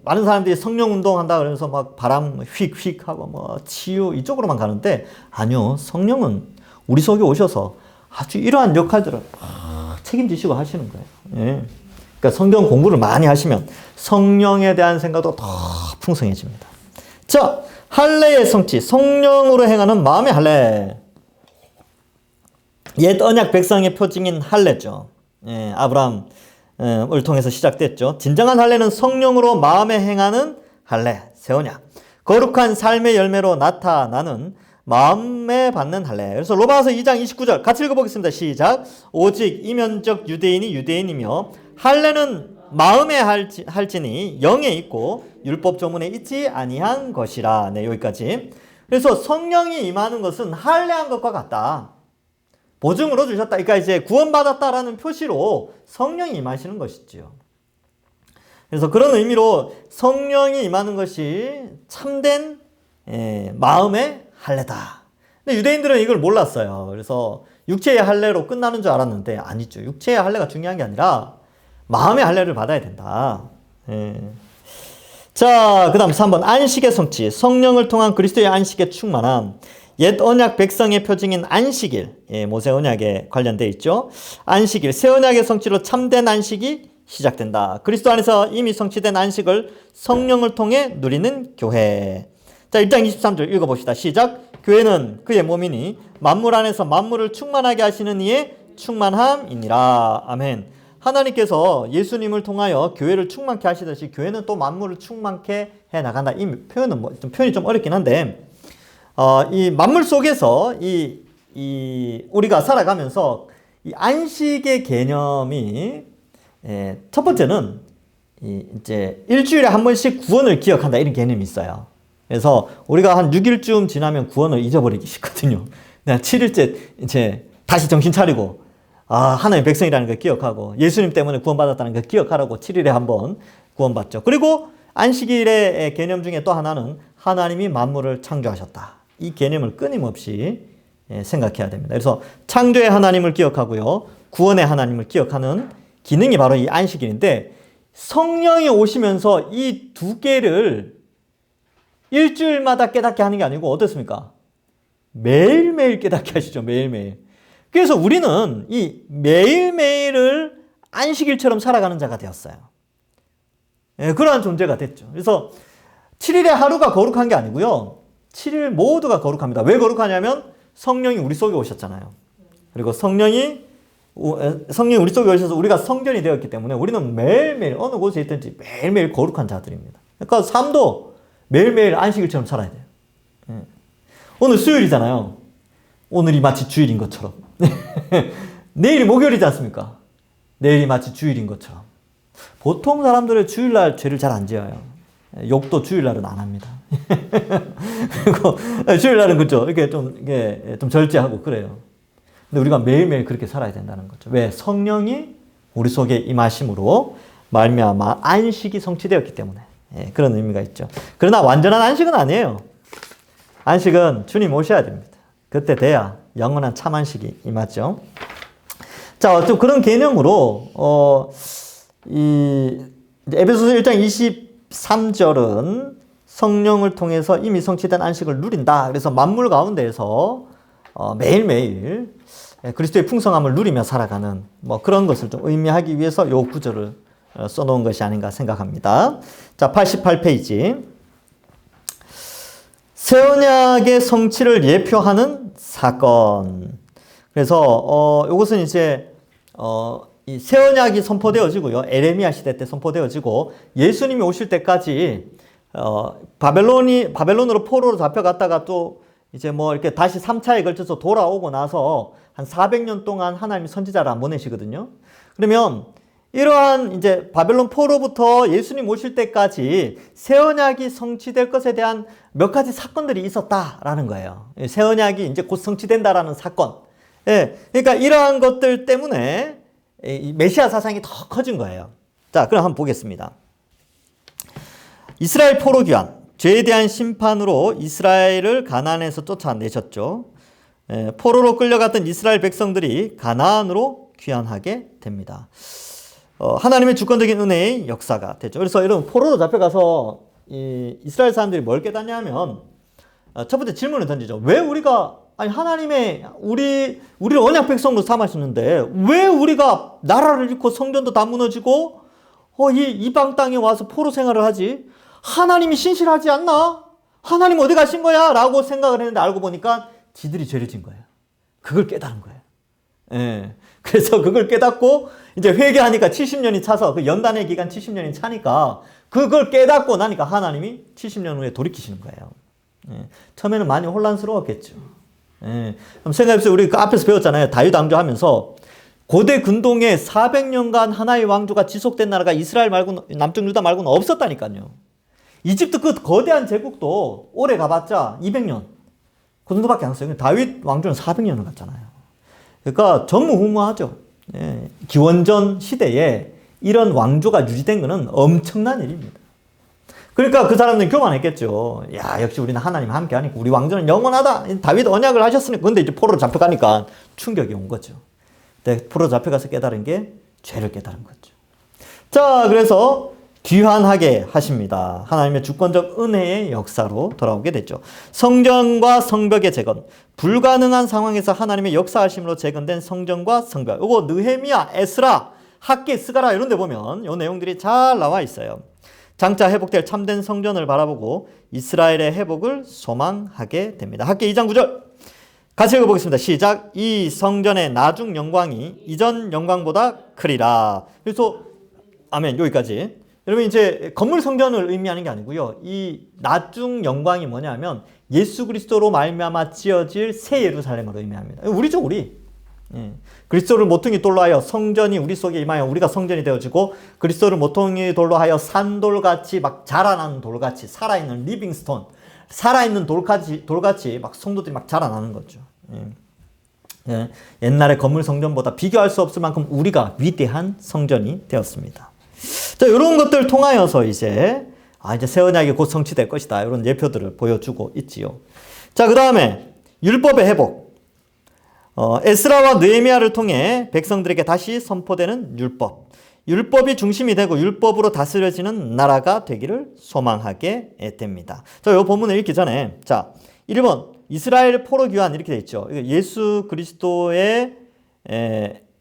많은 사람들이 성령 운동한다 그러면서 막 바람 휙휙 하고 뭐 치유 이쪽으로만 가는데, 아니요, 성령은 우리 속에 오셔서 아주 이러한 역할들을 책임지시고 하시는 거예요. 예. 그러니까 성경 공부를 많이 하시면 성령에 대한 생각도 더 풍성해집니다. 자, 할례의 성취, 성령으로 행하는 마음의 할례. 옛 언약 백성의 표징인 할례죠. 예, 아브라함을 통해서 시작됐죠. 진정한 할례는 성령으로 마음에 행하는 할례, 새 언약. 거룩한 삶의 열매로 나타나는 마음에 받는 할례. 그래서 로마서 2장 29절 같이 읽어보겠습니다. 시작. 오직 이면적 유대인이 유대인이며 할례는 마음에 할지니 영에 있고 율법 조문에 있지 아니한 것이라. 네, 여기까지. 그래서 성령이 임하는 것은 할례한 것과 같다. 보증으로 주셨다. 그러니까 이제 구원받았다라는 표시로 성령이 임하시는 것이지요. 그래서 그런 의미로 성령이 임하는 것이 참된 마음의 할례다. 근데 유대인들은 이걸 몰랐어요. 그래서 육체의 할례로 끝나는 줄 알았는데 아니죠. 육체의 할례가 중요한 게 아니라 마음의 할례를 받아야 된다. 자, 그 다음 3번 안식의 성취. 성령을 통한 그리스도의 안식의 충만함. 옛 언약 백성의 표징인 안식일, 모세 언약에 관련되어 있죠. 안식일, 새 언약의 성취로 참된 안식이 시작된다. 그리스도 안에서 이미 성취된 안식을 성령을 통해 누리는 교회. 자, 1장 23절 읽어봅시다. 시작. 교회는 그의 몸이니 만물 안에서 만물을 충만하게 하시는 이의 충만함이니라. 아멘. 하나님께서 예수님을 통하여 교회를 충만케 하시듯이 교회는 또 만물을 충만케 해 나간다. 이 표현은 표현이 좀 어렵긴 한데, 이 만물 속에서 우리가 살아가면서 이 안식의 개념이, 첫 번째는 이제 일주일에 한 번씩 구원을 기억한다, 이런 개념이 있어요. 그래서 우리가 한 6일쯤 지나면 구원을 잊어버리기 쉽거든요. 7일째 이제 다시 정신 차리고, 하나님의 백성이라는 걸 기억하고 예수님 때문에 구원받았다는 걸 기억하라고 7일에 한 번 구원받죠. 그리고 안식일의 개념 중에 또 하나는 하나님이 만물을 창조하셨다. 이 개념을 끊임없이 생각해야 됩니다. 그래서 창조의 하나님을 기억하고요, 구원의 하나님을 기억하는 기능이 바로 이 안식일인데, 성령이 오시면서 이 두 개를 일주일마다 깨닫게 하는 게 아니고 어떻습니까? 매일매일 깨닫게 하시죠. 매일매일. 그래서 우리는 이 매일매일을 안식일처럼 살아가는 자가 되었어요. 그러한 존재가 됐죠. 그래서 7일의 하루가 거룩한 게 아니고요, 7일 모두가 거룩합니다. 왜 거룩하냐면 성령이 우리 속에 오셨잖아요. 그리고 성령이 우리 속에 오셔서 우리가 성전이 되었기 때문에 우리는 매일매일 어느 곳에 있든지 매일매일 거룩한 자들입니다. 그러니까 삶도 매일매일 안식일처럼 살아야 돼요. 오늘 수요일이잖아요. 오늘이 마치 주일인 것처럼. 내일이 목요일이지 않습니까? 내일이 마치 주일인 것처럼. 보통 사람들은 주일날 죄를 잘 안 지어요. 욕도 주일날은 안 합니다. 그리고 주일날은 그죠, 이렇게 좀 절제하고 그래요. 근데 우리가 매일매일 그렇게 살아야 된다는 거죠. 왜? 성령이 우리 속에 임하심으로 말미암아 안식이 성취되었기 때문에. 그런 의미가 있죠. 그러나 완전한 안식은 아니에요. 안식은 주님 오셔야 됩니다. 그때 돼야 영원한 참 안식이 임하죠. 자, 좀 그런 개념으로 에베소서 1장 23절은 성령을 통해서 이미 성취된 안식을 누린다. 그래서 만물 가운데에서 매일매일 그리스도의 풍성함을 누리며 살아가는 뭐 그런 것을 좀 의미하기 위해서 이 구절을 써놓은 것이 아닌가 생각합니다. 자, 88페이지. 새 언약의 성취를 예표하는 사건. 그래서 이것은 이제 이 새 언약이 선포되어지고요, 에레미야 시대 때 선포되어지고 예수님이 오실 때까지 바벨론으로 포로로 잡혀갔다가 또 이제 뭐 이렇게 다시 3차에 걸쳐서 돌아오고 나서 한 400년 동안 하나님이 선지자를 안 보내시거든요. 그러면 이러한 이제 바벨론 포로부터 예수님 오실 때까지 새 언약이 성취될 것에 대한 몇 가지 사건들이 있었다라는 거예요. 새 언약이 이제 곧 성취된다라는 사건. 그러니까 이러한 것들 때문에 이 메시아 사상이 더 커진 거예요. 자, 그럼 한번 보겠습니다. 이스라엘 포로 귀환, 죄에 대한 심판으로 이스라엘을 가나안에서 쫓아내셨죠. 포로로 끌려갔던 이스라엘 백성들이 가나안으로 귀환하게 됩니다. 하나님의 주권적인 은혜의 역사가 되죠. 그래서 여러분, 포로로 잡혀가서 이스라엘 사람들이 뭘 깨닫냐면, 첫 번째 질문을 던지죠. 왜 우리가, 아니, 하나님의, 우리를 언약 백성으로 삼으셨는데, 왜 우리가 나라를 잃고 성전도 다 무너지고, 이방 땅에 와서 포로 생활을 하지? 하나님이 신실하지 않나? 하나님 어디 가신 거야? 라고 생각을 했는데 알고 보니까 지들이 죄를 진 거예요. 그걸 깨달은 거예요. 예. 그래서 그걸 깨닫고 이제 회개하니까 70년이 차서 그 연단의 기간 70년이 차니까 그걸 깨닫고 나니까 하나님이 70년 후에 돌이키시는 거예요. 예. 처음에는 많이 혼란스러웠겠죠. 예. 그럼 생각해보세요. 우리 그 앞에서 배웠잖아요. 다윗 왕조 하면서 고대 근동에 400년간 하나의 왕조가 지속된 나라가 이스라엘 말고 남쪽 유다 말고는 없었다니까요. 이집트 그 거대한 제국도 오래 가봤자 200년. 그 정도밖에 안 썼어요. 다윗 왕조는 400년을 갔잖아요. 그러니까 전무후무하죠. 예. 기원전 시대에 이런 왕조가 유지된 것은 엄청난 일입니다. 그러니까 그 사람들은 교만했겠죠. 야, 역시 우리는 하나님 함께 하니까 우리 왕조는 영원하다. 다윗 언약을 하셨으니까. 근데 이제 포로로 잡혀가니까 충격이 온 거죠. 근데 포로로 잡혀가서 깨달은 게 죄를 깨달은 거죠. 자, 그래서 귀환하게 하십니다. 하나님의 주권적 은혜의 역사로 돌아오게 됐죠. 성전과 성벽의 재건, 불가능한 상황에서 하나님의 역사하심으로 재건된 성전과 성벽. 이거 느헤미야, 에스라, 학개, 스가랴 이런 데 보면 이 내용들이 잘 나와 있어요. 장차 회복될 참된 성전을 바라보고 이스라엘의 회복을 소망하게 됩니다. 학개 2장 9절 같이 읽어보겠습니다. 시작. 이 성전의 나중 영광이 이전 영광보다 크리라. 그래서 아멘. 여기까지. 여러분, 이제 건물 성전을 의미하는 게 아니고요. 이 나중 영광이 뭐냐면 예수 그리스도로 말미암아 지어질 새 예루살렘을 의미합니다. 우리죠, 우리. 예. 그리스도를 모퉁이 돌로 하여 성전이 우리 속에 임하여 우리가 성전이 되어지고, 그리스도를 모퉁이 돌로 하여 산돌같이 막 자라나는 돌같이 살아있는 리빙스톤, 살아있는 돌같이 막 성도들이 막 자라나는 거죠. 예. 예. 옛날의 건물 성전보다 비교할 수 없을 만큼 우리가 위대한 성전이 되었습니다. 자, 이런 것들을 통하여서 이제 새 언약이 곧 성취될 것이다. 이런 예표들을 보여주고 있지요. 자, 그 다음에 율법의 회복. 에스라와 느헤미야를 통해 백성들에게 다시 선포되는 율법. 율법이 중심이 되고 율법으로 다스려지는 나라가 되기를 소망하게 됩니다. 자, 이 본문을 읽기 전에, 자, 1번 이스라엘 포로 귀환 이렇게 돼 있죠. 예수 그리스도의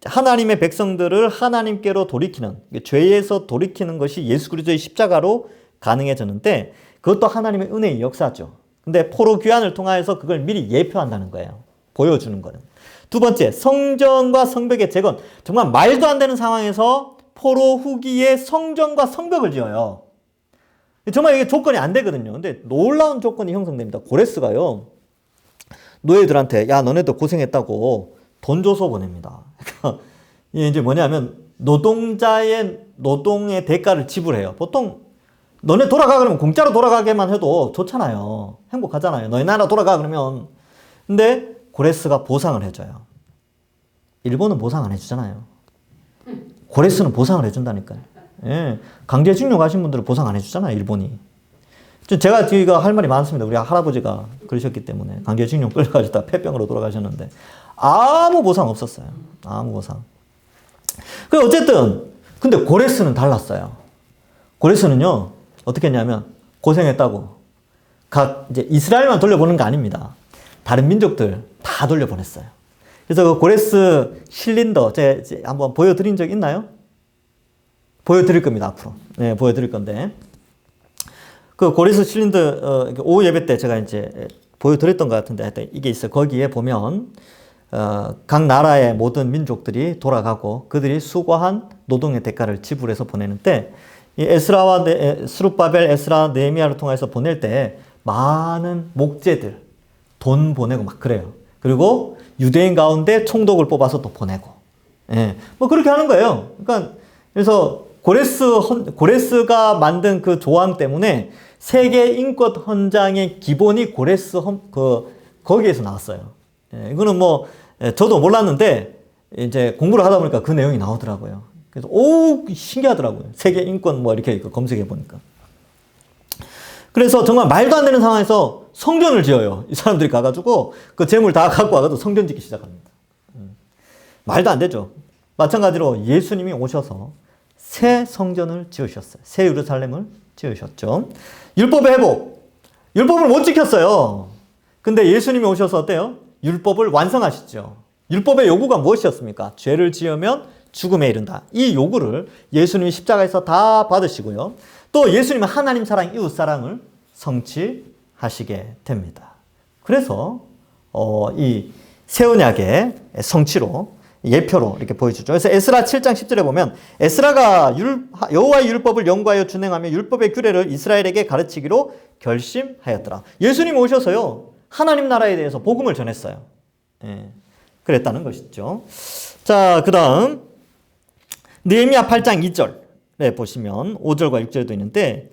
하나님의 백성들을 하나님께로 돌이키는, 죄에서 돌이키는 것이 예수 그리스도의 십자가로 가능해졌는데, 그것도 하나님의 은혜의 역사죠. 근데 포로 귀환을 통하여서 그걸 미리 예표한다는 거예요. 보여주는 거는. 두 번째, 성전과 성벽의 재건. 정말 말도 안 되는 상황에서 포로 후기에 성전과 성벽을 지어요. 정말 이게 조건이 안 되거든요. 근데 놀라운 조건이 형성됩니다. 고레스가요, 노예들한테 야, 너네들 고생했다고 돈 줘서 보냅니다. 그러니까 이게 이제 뭐냐면 노동의 대가를 지불해요. 보통 너네 돌아가 그러면 공짜로 돌아가게만 해도 좋잖아요. 행복하잖아요. 너희 나라 돌아가 그러면. 근데 고레스가 보상을 해줘요. 일본은 보상 안 해주잖아요. 고레스는 보상을 해준다니까요. 예. 강제징용 하신 분들은 보상 안 해주잖아요, 일본이. 제가 할 말이 많습니다. 우리 할아버지가 그러셨기 때문에 강제징용 끌려가시다 폐병으로 돌아가셨는데 아무 보상 없었어요. 아무 보상. 어쨌든 근데 고레스는 달랐어요. 고레스는요, 어떻게 했냐면 고생했다고 이제 이스라엘만 돌려보는 거 아닙니다. 다른 민족들 다 돌려보냈어요. 그래서 그 고레스 실린더 제가 한번 보여드린 적 있나요? 보여드릴 겁니다, 앞으로. 네, 보여드릴 건데. 그 고레스 실린더, 오후 예배 때 제가 이제 보여드렸던 것 같은데, 하여튼 이게 있어요. 거기에 보면, 각 나라의 모든 민족들이 돌아가고 그들이 수고한 노동의 대가를 지불해서 보내는데, 이 스룹바벨, 에스라, 느헤미야를 통해서 보낼 때 많은 목재들, 돈 보내고 막 그래요. 그리고 유대인 가운데 총독을 뽑아서 또 보내고. 예. 뭐 그렇게 하는 거예요. 그러니까, 그래서 고레스가 만든 그 조항 때문에 세계 인권 헌장의 기본이 고레스 거기에서 나왔어요. 예. 이거는 뭐, 저도 몰랐는데, 이제 공부를 하다 보니까 그 내용이 나오더라고요. 그래서 오 신기하더라고요. 세계 인권 뭐 이렇게 검색해 보니까. 그래서 정말 말도 안 되는 상황에서 성전을 지어요. 이 사람들이 가가지고 그 재물 다 갖고 와가지고 성전 짓기 시작합니다. 말도 안 되죠. 마찬가지로 예수님이 오셔서 새 성전을 지으셨어요. 새 예루살렘을 지으셨죠. 율법의 회복. 율법을 못 지켰어요. 근데 예수님이 오셔서 어때요? 율법을 완성하시죠. 율법의 요구가 무엇이었습니까? 죄를 지으면 죽음에 이른다. 이 요구를 예수님이 십자가에서 다 받으시고요. 또 예수님은 하나님 사랑, 이웃 사랑을 성취하시게 됩니다. 그래서 이 새 언약의 성취로 예표로 이렇게 보여주죠. 그래서 에스라 7장 10절에 보면 에스라가 여호와의 율법을 연구하여 준행하며 율법의 규례를 이스라엘에게 가르치기로 결심하였더라. 예수님 오셔서요. 하나님 나라에 대해서 복음을 전했어요. 예, 그랬다는 것이죠. 자, 그 다음 느헤미야 8장 2절에 보시면 5절과 6절도 있는데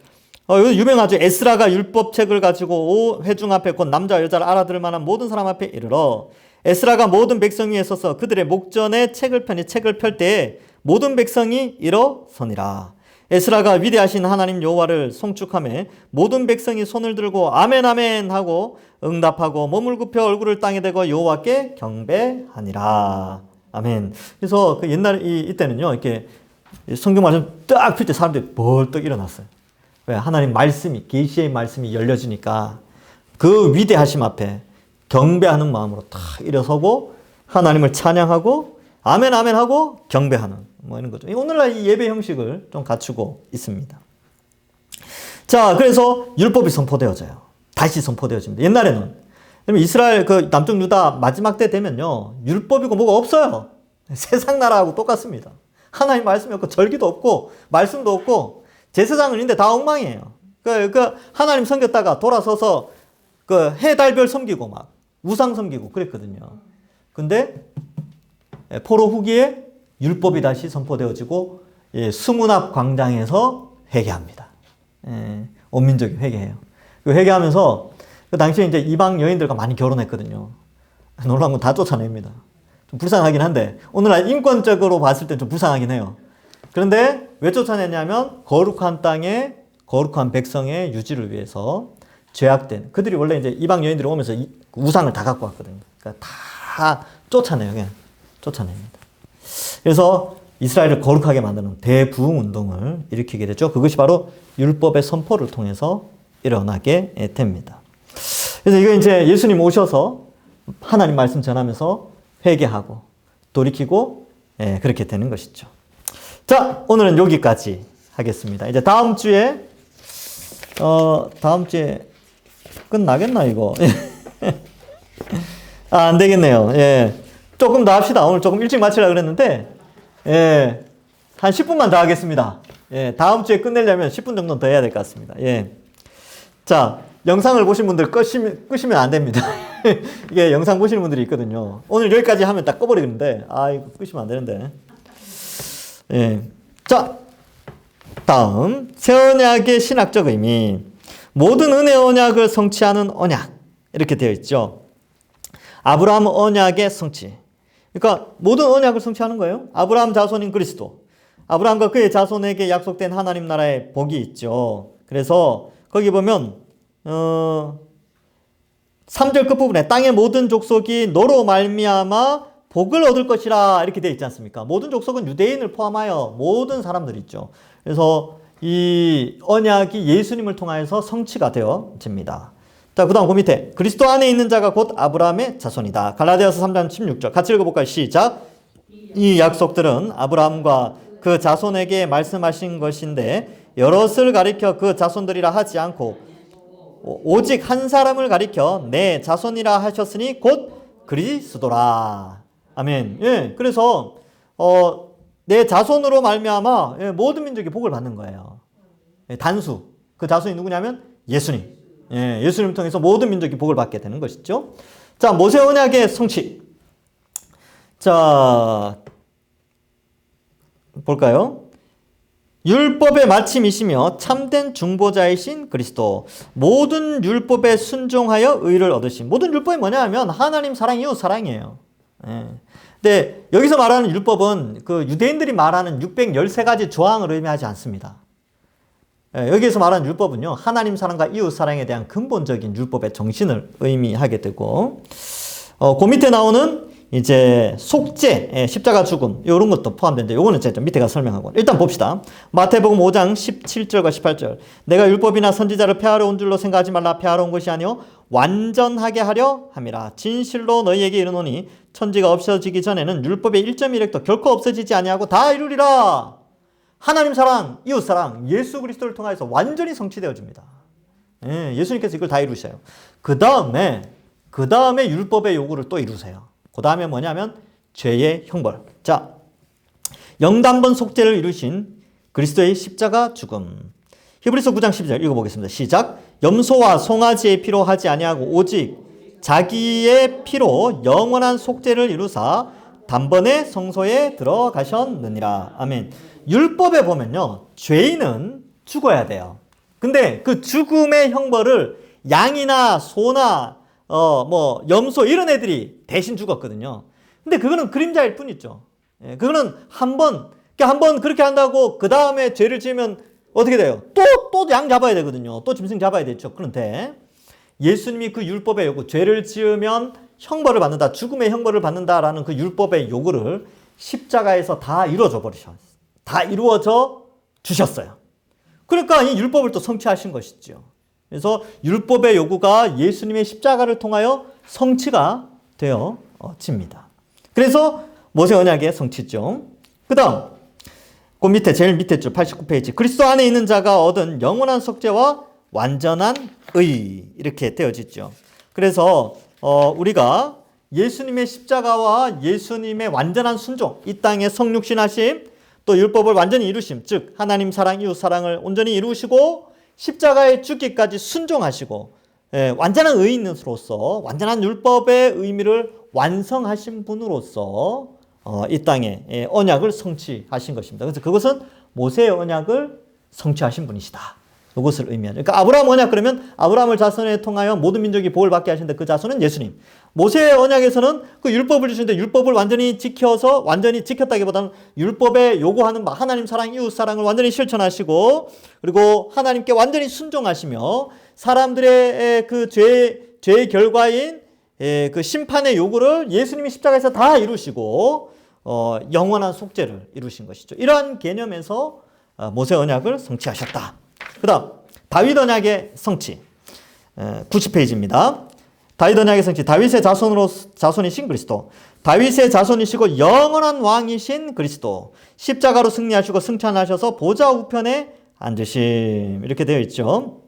여기 유명하죠. 에스라가 율법책을 가지고 회중 앞에 곧 남자와 여자를 알아들을 만한 모든 사람 앞에 이르러 에스라가 모든 백성 위에 서서 그들의 목전에 책을 펴니 책을 펼 때에 모든 백성이 일어서니라. 에스라가 위대하신 하나님 여호와를 송축하며 모든 백성이 손을 들고 아멘 아멘 하고 응답하고 몸을 굽혀 얼굴을 땅에 대고 여호와께 경배하니라. 아멘. 그래서 그 옛날 이때는요 이렇게 성경 말씀 딱 펼 때 사람들이 벌떡 일어났어요. 왜? 하나님 말씀이 계시의 말씀이 열려지니까 그 위대하심 앞에 경배하는 마음으로 딱 일어서고 하나님을 찬양하고 아멘 아멘 하고 경배하는 뭐 이런 거죠. 오늘날 이 예배 형식을 좀 갖추고 있습니다. 자, 그래서 율법이 선포되어져요. 다시 선포되어집니다. 옛날에는 이스라엘 그 남쪽 유다 마지막 때 되면요 율법이고 뭐가 없어요. 세상 나라하고 똑같습니다. 하나님 말씀이 없고 절기도 없고 말씀도 없고 제사장은 있는데 다 엉망이에요. 그 하나님 섬겼다가 돌아서서 그 해, 달, 별 섬기고 막 우상 섬기고 그랬거든요. 근데 포로 후기에 율법이 다시 선포되어지고 수문앞 광장에서 회개합니다. 온 민족이 회개해요. 그 회개하면서 그 당시에 이제 이방 여인들과 많이 결혼했거든요. 놀라운 건 다 쫓아냅니다. 좀 불쌍하긴 한데 오늘날 인권적으로 봤을 때 좀 불쌍하긴 해요. 그런데 왜 쫓아냈냐면 거룩한 땅에 거룩한 백성의 유지를 위해서 죄악된 그들이 원래 이제 이방 여인들이 오면서 우상을 다 갖고 왔거든요. 그러니까 다 쫓아내요. 그냥 쫓아냅니다. 그래서 이스라엘을 거룩하게 만드는 대부흥 운동을 일으키게 되죠. 그것이 바로 율법의 선포를 통해서 일어나게 됩니다. 그래서 이거 이제 예수님 오셔서 하나님 말씀 전하면서 회개하고 돌이키고 그렇게 되는 것이죠. 자, 오늘은 여기까지 하겠습니다. 이제 다음 주에 끝나겠나 이거? 안 되겠네요. 조금 더 합시다. 오늘 조금 일찍 마치려고 그랬는데 한 10분만 더 하겠습니다. 다음 주에 끝내려면 10분 정도는 더 해야 될 것 같습니다. 자, 영상을 보신 분들 끄시면 안 됩니다. 이게 영상 보시는 분들이 있거든요. 오늘 여기까지 하면 딱 꺼버리는데 이거 끄시면 안 되는데. 자, 다음 새 언약의 신학적 의미. 모든 은혜 언약을 성취하는 언약 이렇게 되어 있죠. 아브라함 언약의 성취. 그러니까 모든 언약을 성취하는 거예요. 아브라함 자손인 그리스도. 아브라함과 그의 자손에게 약속된 하나님 나라의 복이 있죠. 그래서 거기 보면 3절 끝부분에 땅의 모든 족속이 너로 말미암아 복을 얻을 것이라 이렇게 되어 있지 않습니까? 모든 족속은 유대인을 포함하여 모든 사람들이 있죠. 그래서 이 언약이 예수님을 통하여서 성취가 되어집니다. 자, 그 다음 그 밑에 그리스도 안에 있는 자가 곧 아브라함의 자손이다. 갈라디아서 3장 16절 같이 읽어볼까요? 시작. 이 약속들은 아브라함과 그 자손에게 말씀하신 것인데 여럿을 가리켜 그 자손들이라 하지 않고 오직 한 사람을 가리켜 내 자손이라 하셨으니 곧 그리스도라. 아멘. 그래서 내 자손으로 말미암아 모든 민족이 복을 받는 거예요. 단수. 그 자손이 누구냐면 예수님. 예수님을 통해서 모든 민족이 복을 받게 되는 것이죠. 자, 모세 언약의 성취. 자, 볼까요? 율법의 마침이시며 참된 중보자이신 그리스도. 모든 율법에 순종하여 의를 얻으신. 모든 율법이 뭐냐 하면 하나님 사랑, 이웃 사랑이에요. 예. 근데 여기서 말하는 율법은 그 유대인들이 말하는 613가지 조항을 의미하지 않습니다. 예, 여기서 말하는 율법은요, 하나님 사랑과 이웃 사랑에 대한 근본적인 율법의 정신을 의미하게 되고, 그 밑에 나오는 이제 속죄, 예, 십자가 죽음, 이런 것도 포함되는데, 요거는 제가 좀 밑에 가서 설명하고. 일단 봅시다. 마태복음 5장 17절과 18절. 내가 율법이나 선지자를 폐하러 온 줄로 생각하지 말라. 폐하러 온 것이 아니요 완전하게 하려 함이라. 진실로 너희에게 이르노니 천지가 없어지기 전에는 율법의 1.1획도 결코 없어지지 아니하고 다 이루리라. 하나님 사랑, 이웃 사랑, 예수 그리스도를 통해서 완전히 성취되어집니다. 예, 예수님께서 이걸 다 이루셔요. 그 다음에 율법의 요구를 또 이루세요. 그 다음에 뭐냐면 죄의 형벌. 자, 영단번 속죄를 이루신 그리스도의 십자가 죽음. 히브리서 9장 12절 읽어보겠습니다. 시작. 염소와 송아지의 피로 하지 아니하고 오직 자기의 피로 영원한 속죄를 이루사 단번에 성소에 들어가셨느니라. 아멘. 율법에 보면요, 죄인은 죽어야 돼요. 근데 그 죽음의 형벌을 양이나 소나 염소 이런 애들이 대신 죽었거든요. 근데 그거는 그림자일 뿐이죠. 예, 그거는 한 번 그렇게 한다고 그 다음에 죄를 지으면 어떻게 돼요? 또 양 잡아야 되거든요. 또 짐승 잡아야 되죠. 그런데 예수님이 그 율법의 요구, 죄를 지으면 형벌을 받는다, 죽음의 형벌을 받는다라는 그 율법의 요구를 십자가에서 다 이루어져 버리셨어요. 다 이루어져 주셨어요. 그러니까 이 율법을 또 성취하신 것이죠. 그래서 율법의 요구가 예수님의 십자가를 통하여 성취가 되어집니다. 그래서 모세 언약의 성취죠. 그 다음 그 밑에 제일 밑에 줄 89페이지 그리스도 안에 있는 자가 얻은 영원한 속죄와 완전한 의 이렇게 되어지죠. 그래서 우리가 예수님의 십자가와 예수님의 완전한 순종, 이 땅에 성육신하심, 또 율법을 완전히 이루심, 즉 하나님 사랑, 이웃 사랑을 온전히 이루시고 십자가에 죽기까지 순종하시고 완전한 의인으로서 완전한 율법의 의미를 완성하신 분으로서 이 땅에 언약을 성취하신 것입니다. 그래서 그것은 모세의 언약을 성취하신 분이시다. 이것을 의미하죠. 그러니까 아브라함 언약 그러면 아브라함을 자손에 통하여 모든 민족이 복을 받게 하시는데 그 자손은 예수님. 모세의 언약에서는 그 율법을 주시는데 율법을 완전히 지켜서 완전히 지켰다기보다는 율법에 요구하는 하나님 사랑, 이웃 사랑을 완전히 실천하시고 그리고 하나님께 완전히 순종하시며 사람들의 그 죄의 결과인 그 심판의 요구를 예수님이 십자가에서 다 이루시고 영원한 속죄를 이루신 것이죠. 이러한 개념에서 모세 언약을 성취하셨다. 그 다음 다윗 언약의 성취 90페이지입니다. 다윗 언약의 성취. 다윗의 자손이신 그리스도. 다윗의 자손이시고 영원한 왕이신 그리스도. 십자가로 승리하시고 승천하셔서 보좌 우편에 앉으심. 이렇게 되어 있죠.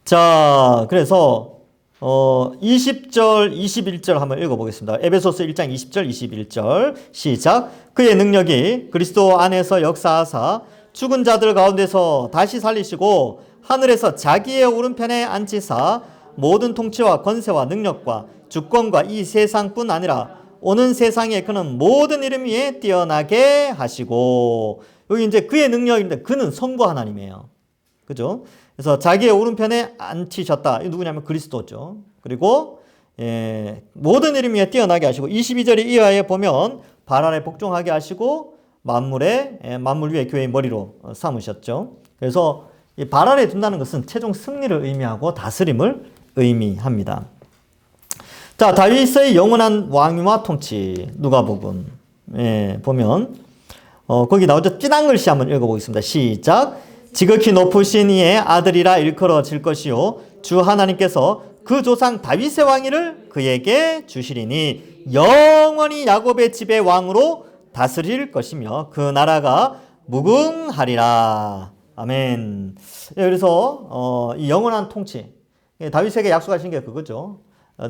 자, 그래서 20절, 21절 한번 읽어보겠습니다. 에베소서 1장 20절, 21절 시작. 그의 능력이 그리스도 안에서 역사하사 죽은 자들 가운데서 다시 살리시고 하늘에서 자기의 오른편에 앉히사 모든 통치와 권세와 능력과 주권과 이 세상뿐 아니라 오는 세상에 그는 모든 이름 위에 뛰어나게 하시고 여기 이제 그의 능력인데 그는 성부 하나님이에요. 그죠? 그래서 자기의 오른편에 앉히셨다. 이 누구냐면 그리스도죠. 그리고 모든 이름 위에 뛰어나게 하시고 22절의 이하에 보면 발 아래 복종하게 하시고 만물 위에 교회의 머리로 삼으셨죠. 그래서 이 발 아래 둔다는 것은 최종 승리를 의미하고 다스림을 의미합니다. 자, 다윗의 영원한 왕위와 통치 누가복음 보면 거기 나오죠. 찐한 글씨 한번 읽어보겠습니다. 시작. 지극히 높으신 이의 아들이라 일컬어질 것이요 주 하나님께서 그 조상 다윗의 왕위를 그에게 주시리니 영원히 야곱의 집의 왕으로 다스릴 것이며 그 나라가 무궁하리라. 아멘. 그래서 이 영원한 통치 다윗에게 약속하신 게 그거죠.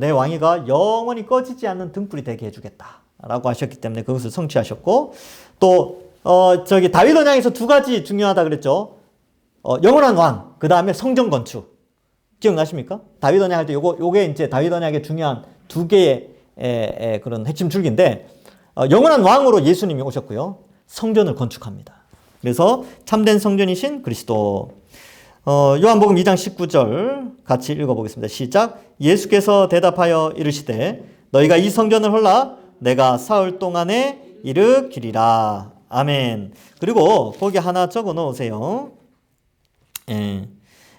내 왕위가 영원히 꺼지지 않는 등불이 되게 해주겠다 라고 하셨기 때문에 그것을 성취하셨고 또 다윗 언약에서 두 가지 중요하다 그랬죠. 영원한 왕, 그 다음에 성전 건축. 기억나십니까? 다윗 언약 할 때 요게 이제 다윗 언약의 중요한 두 개의 그런 핵심 줄기인데 영원한 왕으로 예수님이 오셨고요. 성전을 건축합니다. 그래서 참된 성전이신 그리스도. 요한복음 2장 19절 같이 읽어보겠습니다. 시작. 예수께서 대답하여 이르시되 너희가 이 성전을 헐라 내가 사흘 동안에 일으키리라. 아멘. 그리고 거기 하나 적어 놓으세요.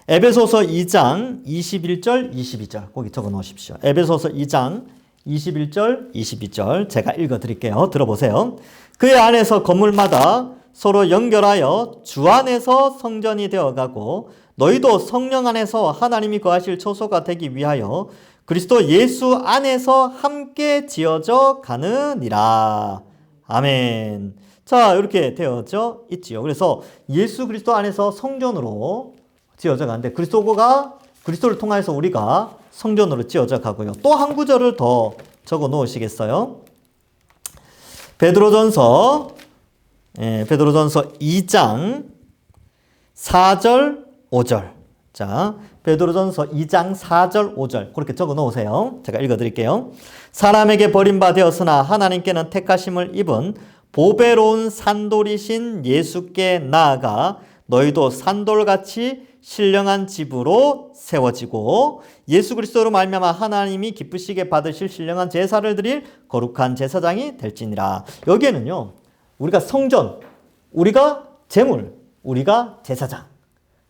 에베소서 2장 21절 22절 거기 적어 놓으십시오. 에베소서 2장 21절 22절 제가 읽어 드릴게요. 들어보세요. 그의 안에서 건물마다 서로 연결하여 주 안에서 성전이 되어가고 너희도 성령 안에서 하나님이 거하실 처소가 되기 위하여 그리스도 예수 안에서 함께 지어져 가느니라. 아멘. 자, 이렇게 되어져 있지요. 그래서 예수 그리스도 안에서 성전으로 지어져 가는데 그리스도를 통해서 우리가 성전으로 지어져 가고요. 또 한 구절을 더 적어 놓으시겠어요? 베드로전서 2장 4절 5절. 자, 베드로전서 2장 4절 5절 그렇게 적어 놓으세요. 제가 읽어 드릴게요. 사람에게 버림받았으나 하나님께는 택하심을 입은 보배로운 산돌이신 예수께 나아가 너희도 산돌같이 신령한 집으로 세워지고 예수 그리스도로 말미암아 하나님이 기쁘시게 받으실 신령한 제사를 드릴 거룩한 제사장이 될지니라. 여기에는요, 우리가 성전, 우리가 제물, 우리가 제사장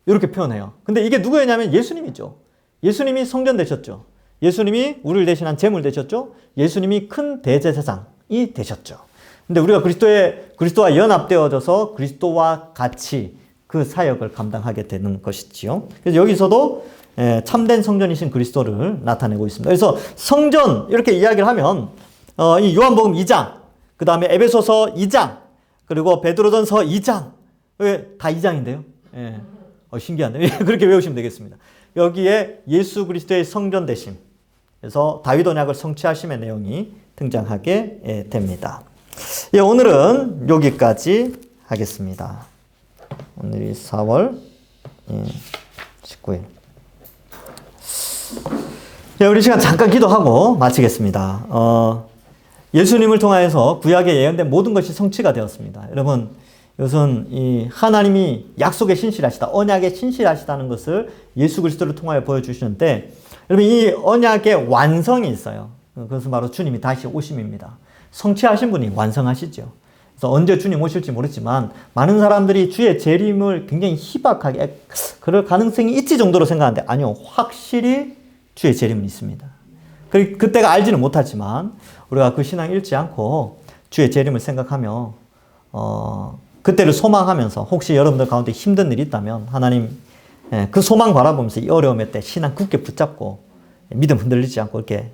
이렇게 표현해요. 근데 이게 누구였냐면 예수님이죠. 예수님이 성전 되셨죠. 예수님이 우리를 대신한 제물 되셨죠. 예수님이 큰 대제사장이 되셨죠. 근데 우리가 그리스도와 연합되어져서 그리스도와 같이 그 사역을 감당하게 되는 것이지요. 그래서 여기서도 참된 성전이신 그리스도를 나타내고 있습니다. 그래서 성전 이렇게 이야기를 하면 이 요한복음 2장, 그 다음에 에베소서 2장, 그리고 베드로전서 2장, 다 2장인데요. 신기한데 그렇게 외우시면 되겠습니다. 여기에 예수 그리스도의 성전 되심, 그래서 다윗 언약을 성취하심의 내용이 등장하게 됩니다. 오늘은 여기까지 하겠습니다. 오늘이 4월 19일. 우리 시간 잠깐 기도하고 마치겠습니다. 예수님을 통하여서 구약에 예언된 모든 것이 성취가 되었습니다. 여러분, 이것은 이 하나님이 약속에 신실하시다, 언약에 신실하시다는 것을 예수 그리스도를 통하여 보여주시는데, 여러분 이 언약의 완성이 있어요. 그것은 바로 주님이 다시 오심입니다. 성취하신 분이 완성하시죠. 그래서 언제 주님 오실지 모르지만 많은 사람들이 주의 재림을 굉장히 희박하게 그럴 가능성이 있지 정도로 생각하는데 아니요. 확실히 주의 재림은 있습니다. 그때가 알지는 못하지만 우리가 그 신앙 잃지 않고 주의 재림을 생각하며 그때를 소망하면서 혹시 여러분들 가운데 힘든 일이 있다면 하나님 그 소망 바라보면서 이 어려움의 때 신앙 굳게 붙잡고 믿음 흔들리지 않고 이렇게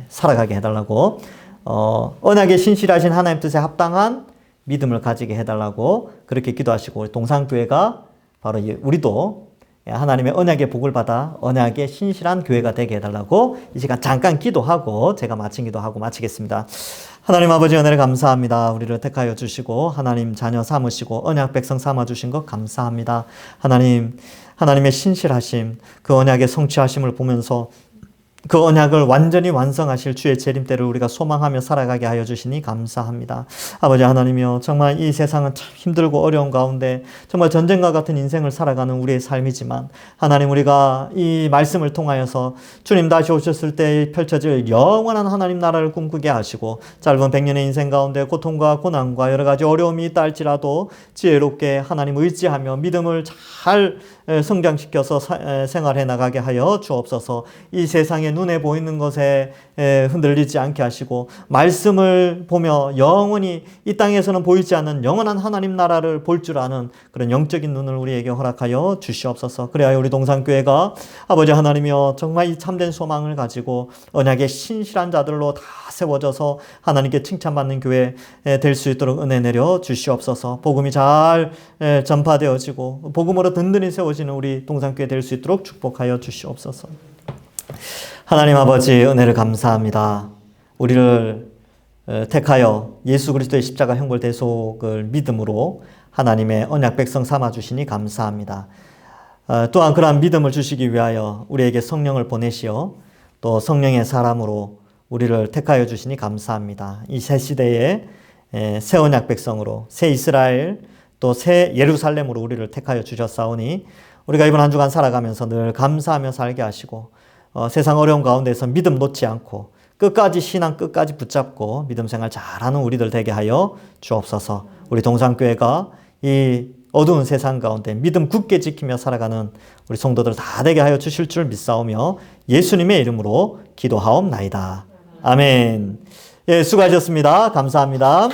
살아가게 해달라고 언약에 신실하신 하나님 뜻에 합당한 믿음을 가지게 해달라고 그렇게 기도하시고 우리 동산교회가 바로 우리도 하나님의 언약의 복을 받아 언약에 신실한 교회가 되게 해달라고 이 시간 잠깐 기도하고 제가 마친 기도하고 마치겠습니다. 하나님 아버지 은혜를 감사합니다. 우리를 택하여 주시고 하나님 자녀 삼으시고 언약 백성 삼아주신 것 감사합니다. 하나님의 신실하심, 그 언약의 성취하심을 보면서 그 언약을 완전히 완성하실 주의 재림 때를 우리가 소망하며 살아가게 하여 주시니 감사합니다. 아버지 하나님이여, 정말 이 세상은 참 힘들고 어려운 가운데 정말 전쟁과 같은 인생을 살아가는 우리의 삶이지만 하나님, 우리가 이 말씀을 통하여서 주님 다시 오셨을 때 펼쳐질 영원한 하나님 나라를 꿈꾸게 하시고 짧은 100년의 인생 가운데 고통과 고난과 여러 가지 어려움이 있다 할지라도 지혜롭게 하나님 의지하며 믿음을 잘 성장시켜서 생활해 나가게 하여 주옵소서. 이 세상에 눈에 보이는 것에 흔들리지 않게 하시고 말씀을 보며 영원히 이 땅에서는 보이지 않는 영원한 하나님 나라를 볼 줄 아는 그런 영적인 눈을 우리에게 허락하여 주시옵소서. 그래야 우리 동산교회가 아버지 하나님이여 정말 이 참된 소망을 가지고 언약의 신실한 자들로 다 세워져서 하나님께 칭찬받는 교회 될 수 있도록 은혜 내려 주시옵소서. 복음이 잘 전파되어지고 복음으로 든든히 세워지는 우리 동산교회 될 수 있도록 축복하여 주시옵소서. 하나님 아버지 은혜를 감사합니다. 우리를 택하여 예수 그리스도의 십자가 형벌 대속을 믿음으로 하나님의 언약 백성 삼아주시니 감사합니다. 또한 그러한 믿음을 주시기 위하여 우리에게 성령을 보내시어 또 성령의 사람으로 우리를 택하여 주시니 감사합니다. 이 새 시대에 새 언약 백성으로 새 이스라엘 또 새 예루살렘으로 우리를 택하여 주셨사오니 우리가 이번 한 주간 살아가면서 늘 감사하며 살게 하시고 세상 어려운 가운데서 믿음 놓지 않고 끝까지 신앙 끝까지 붙잡고 믿음 생활 잘하는 우리들 되게 하여 주옵소서. 우리 동산교회가 이 어두운 세상 가운데 믿음 굳게 지키며 살아가는 우리 성도들 다 되게 하여 주실 줄 믿사오며 예수님의 이름으로 기도하옵나이다. 아멘. 예, 수고하셨습니다. 감사합니다.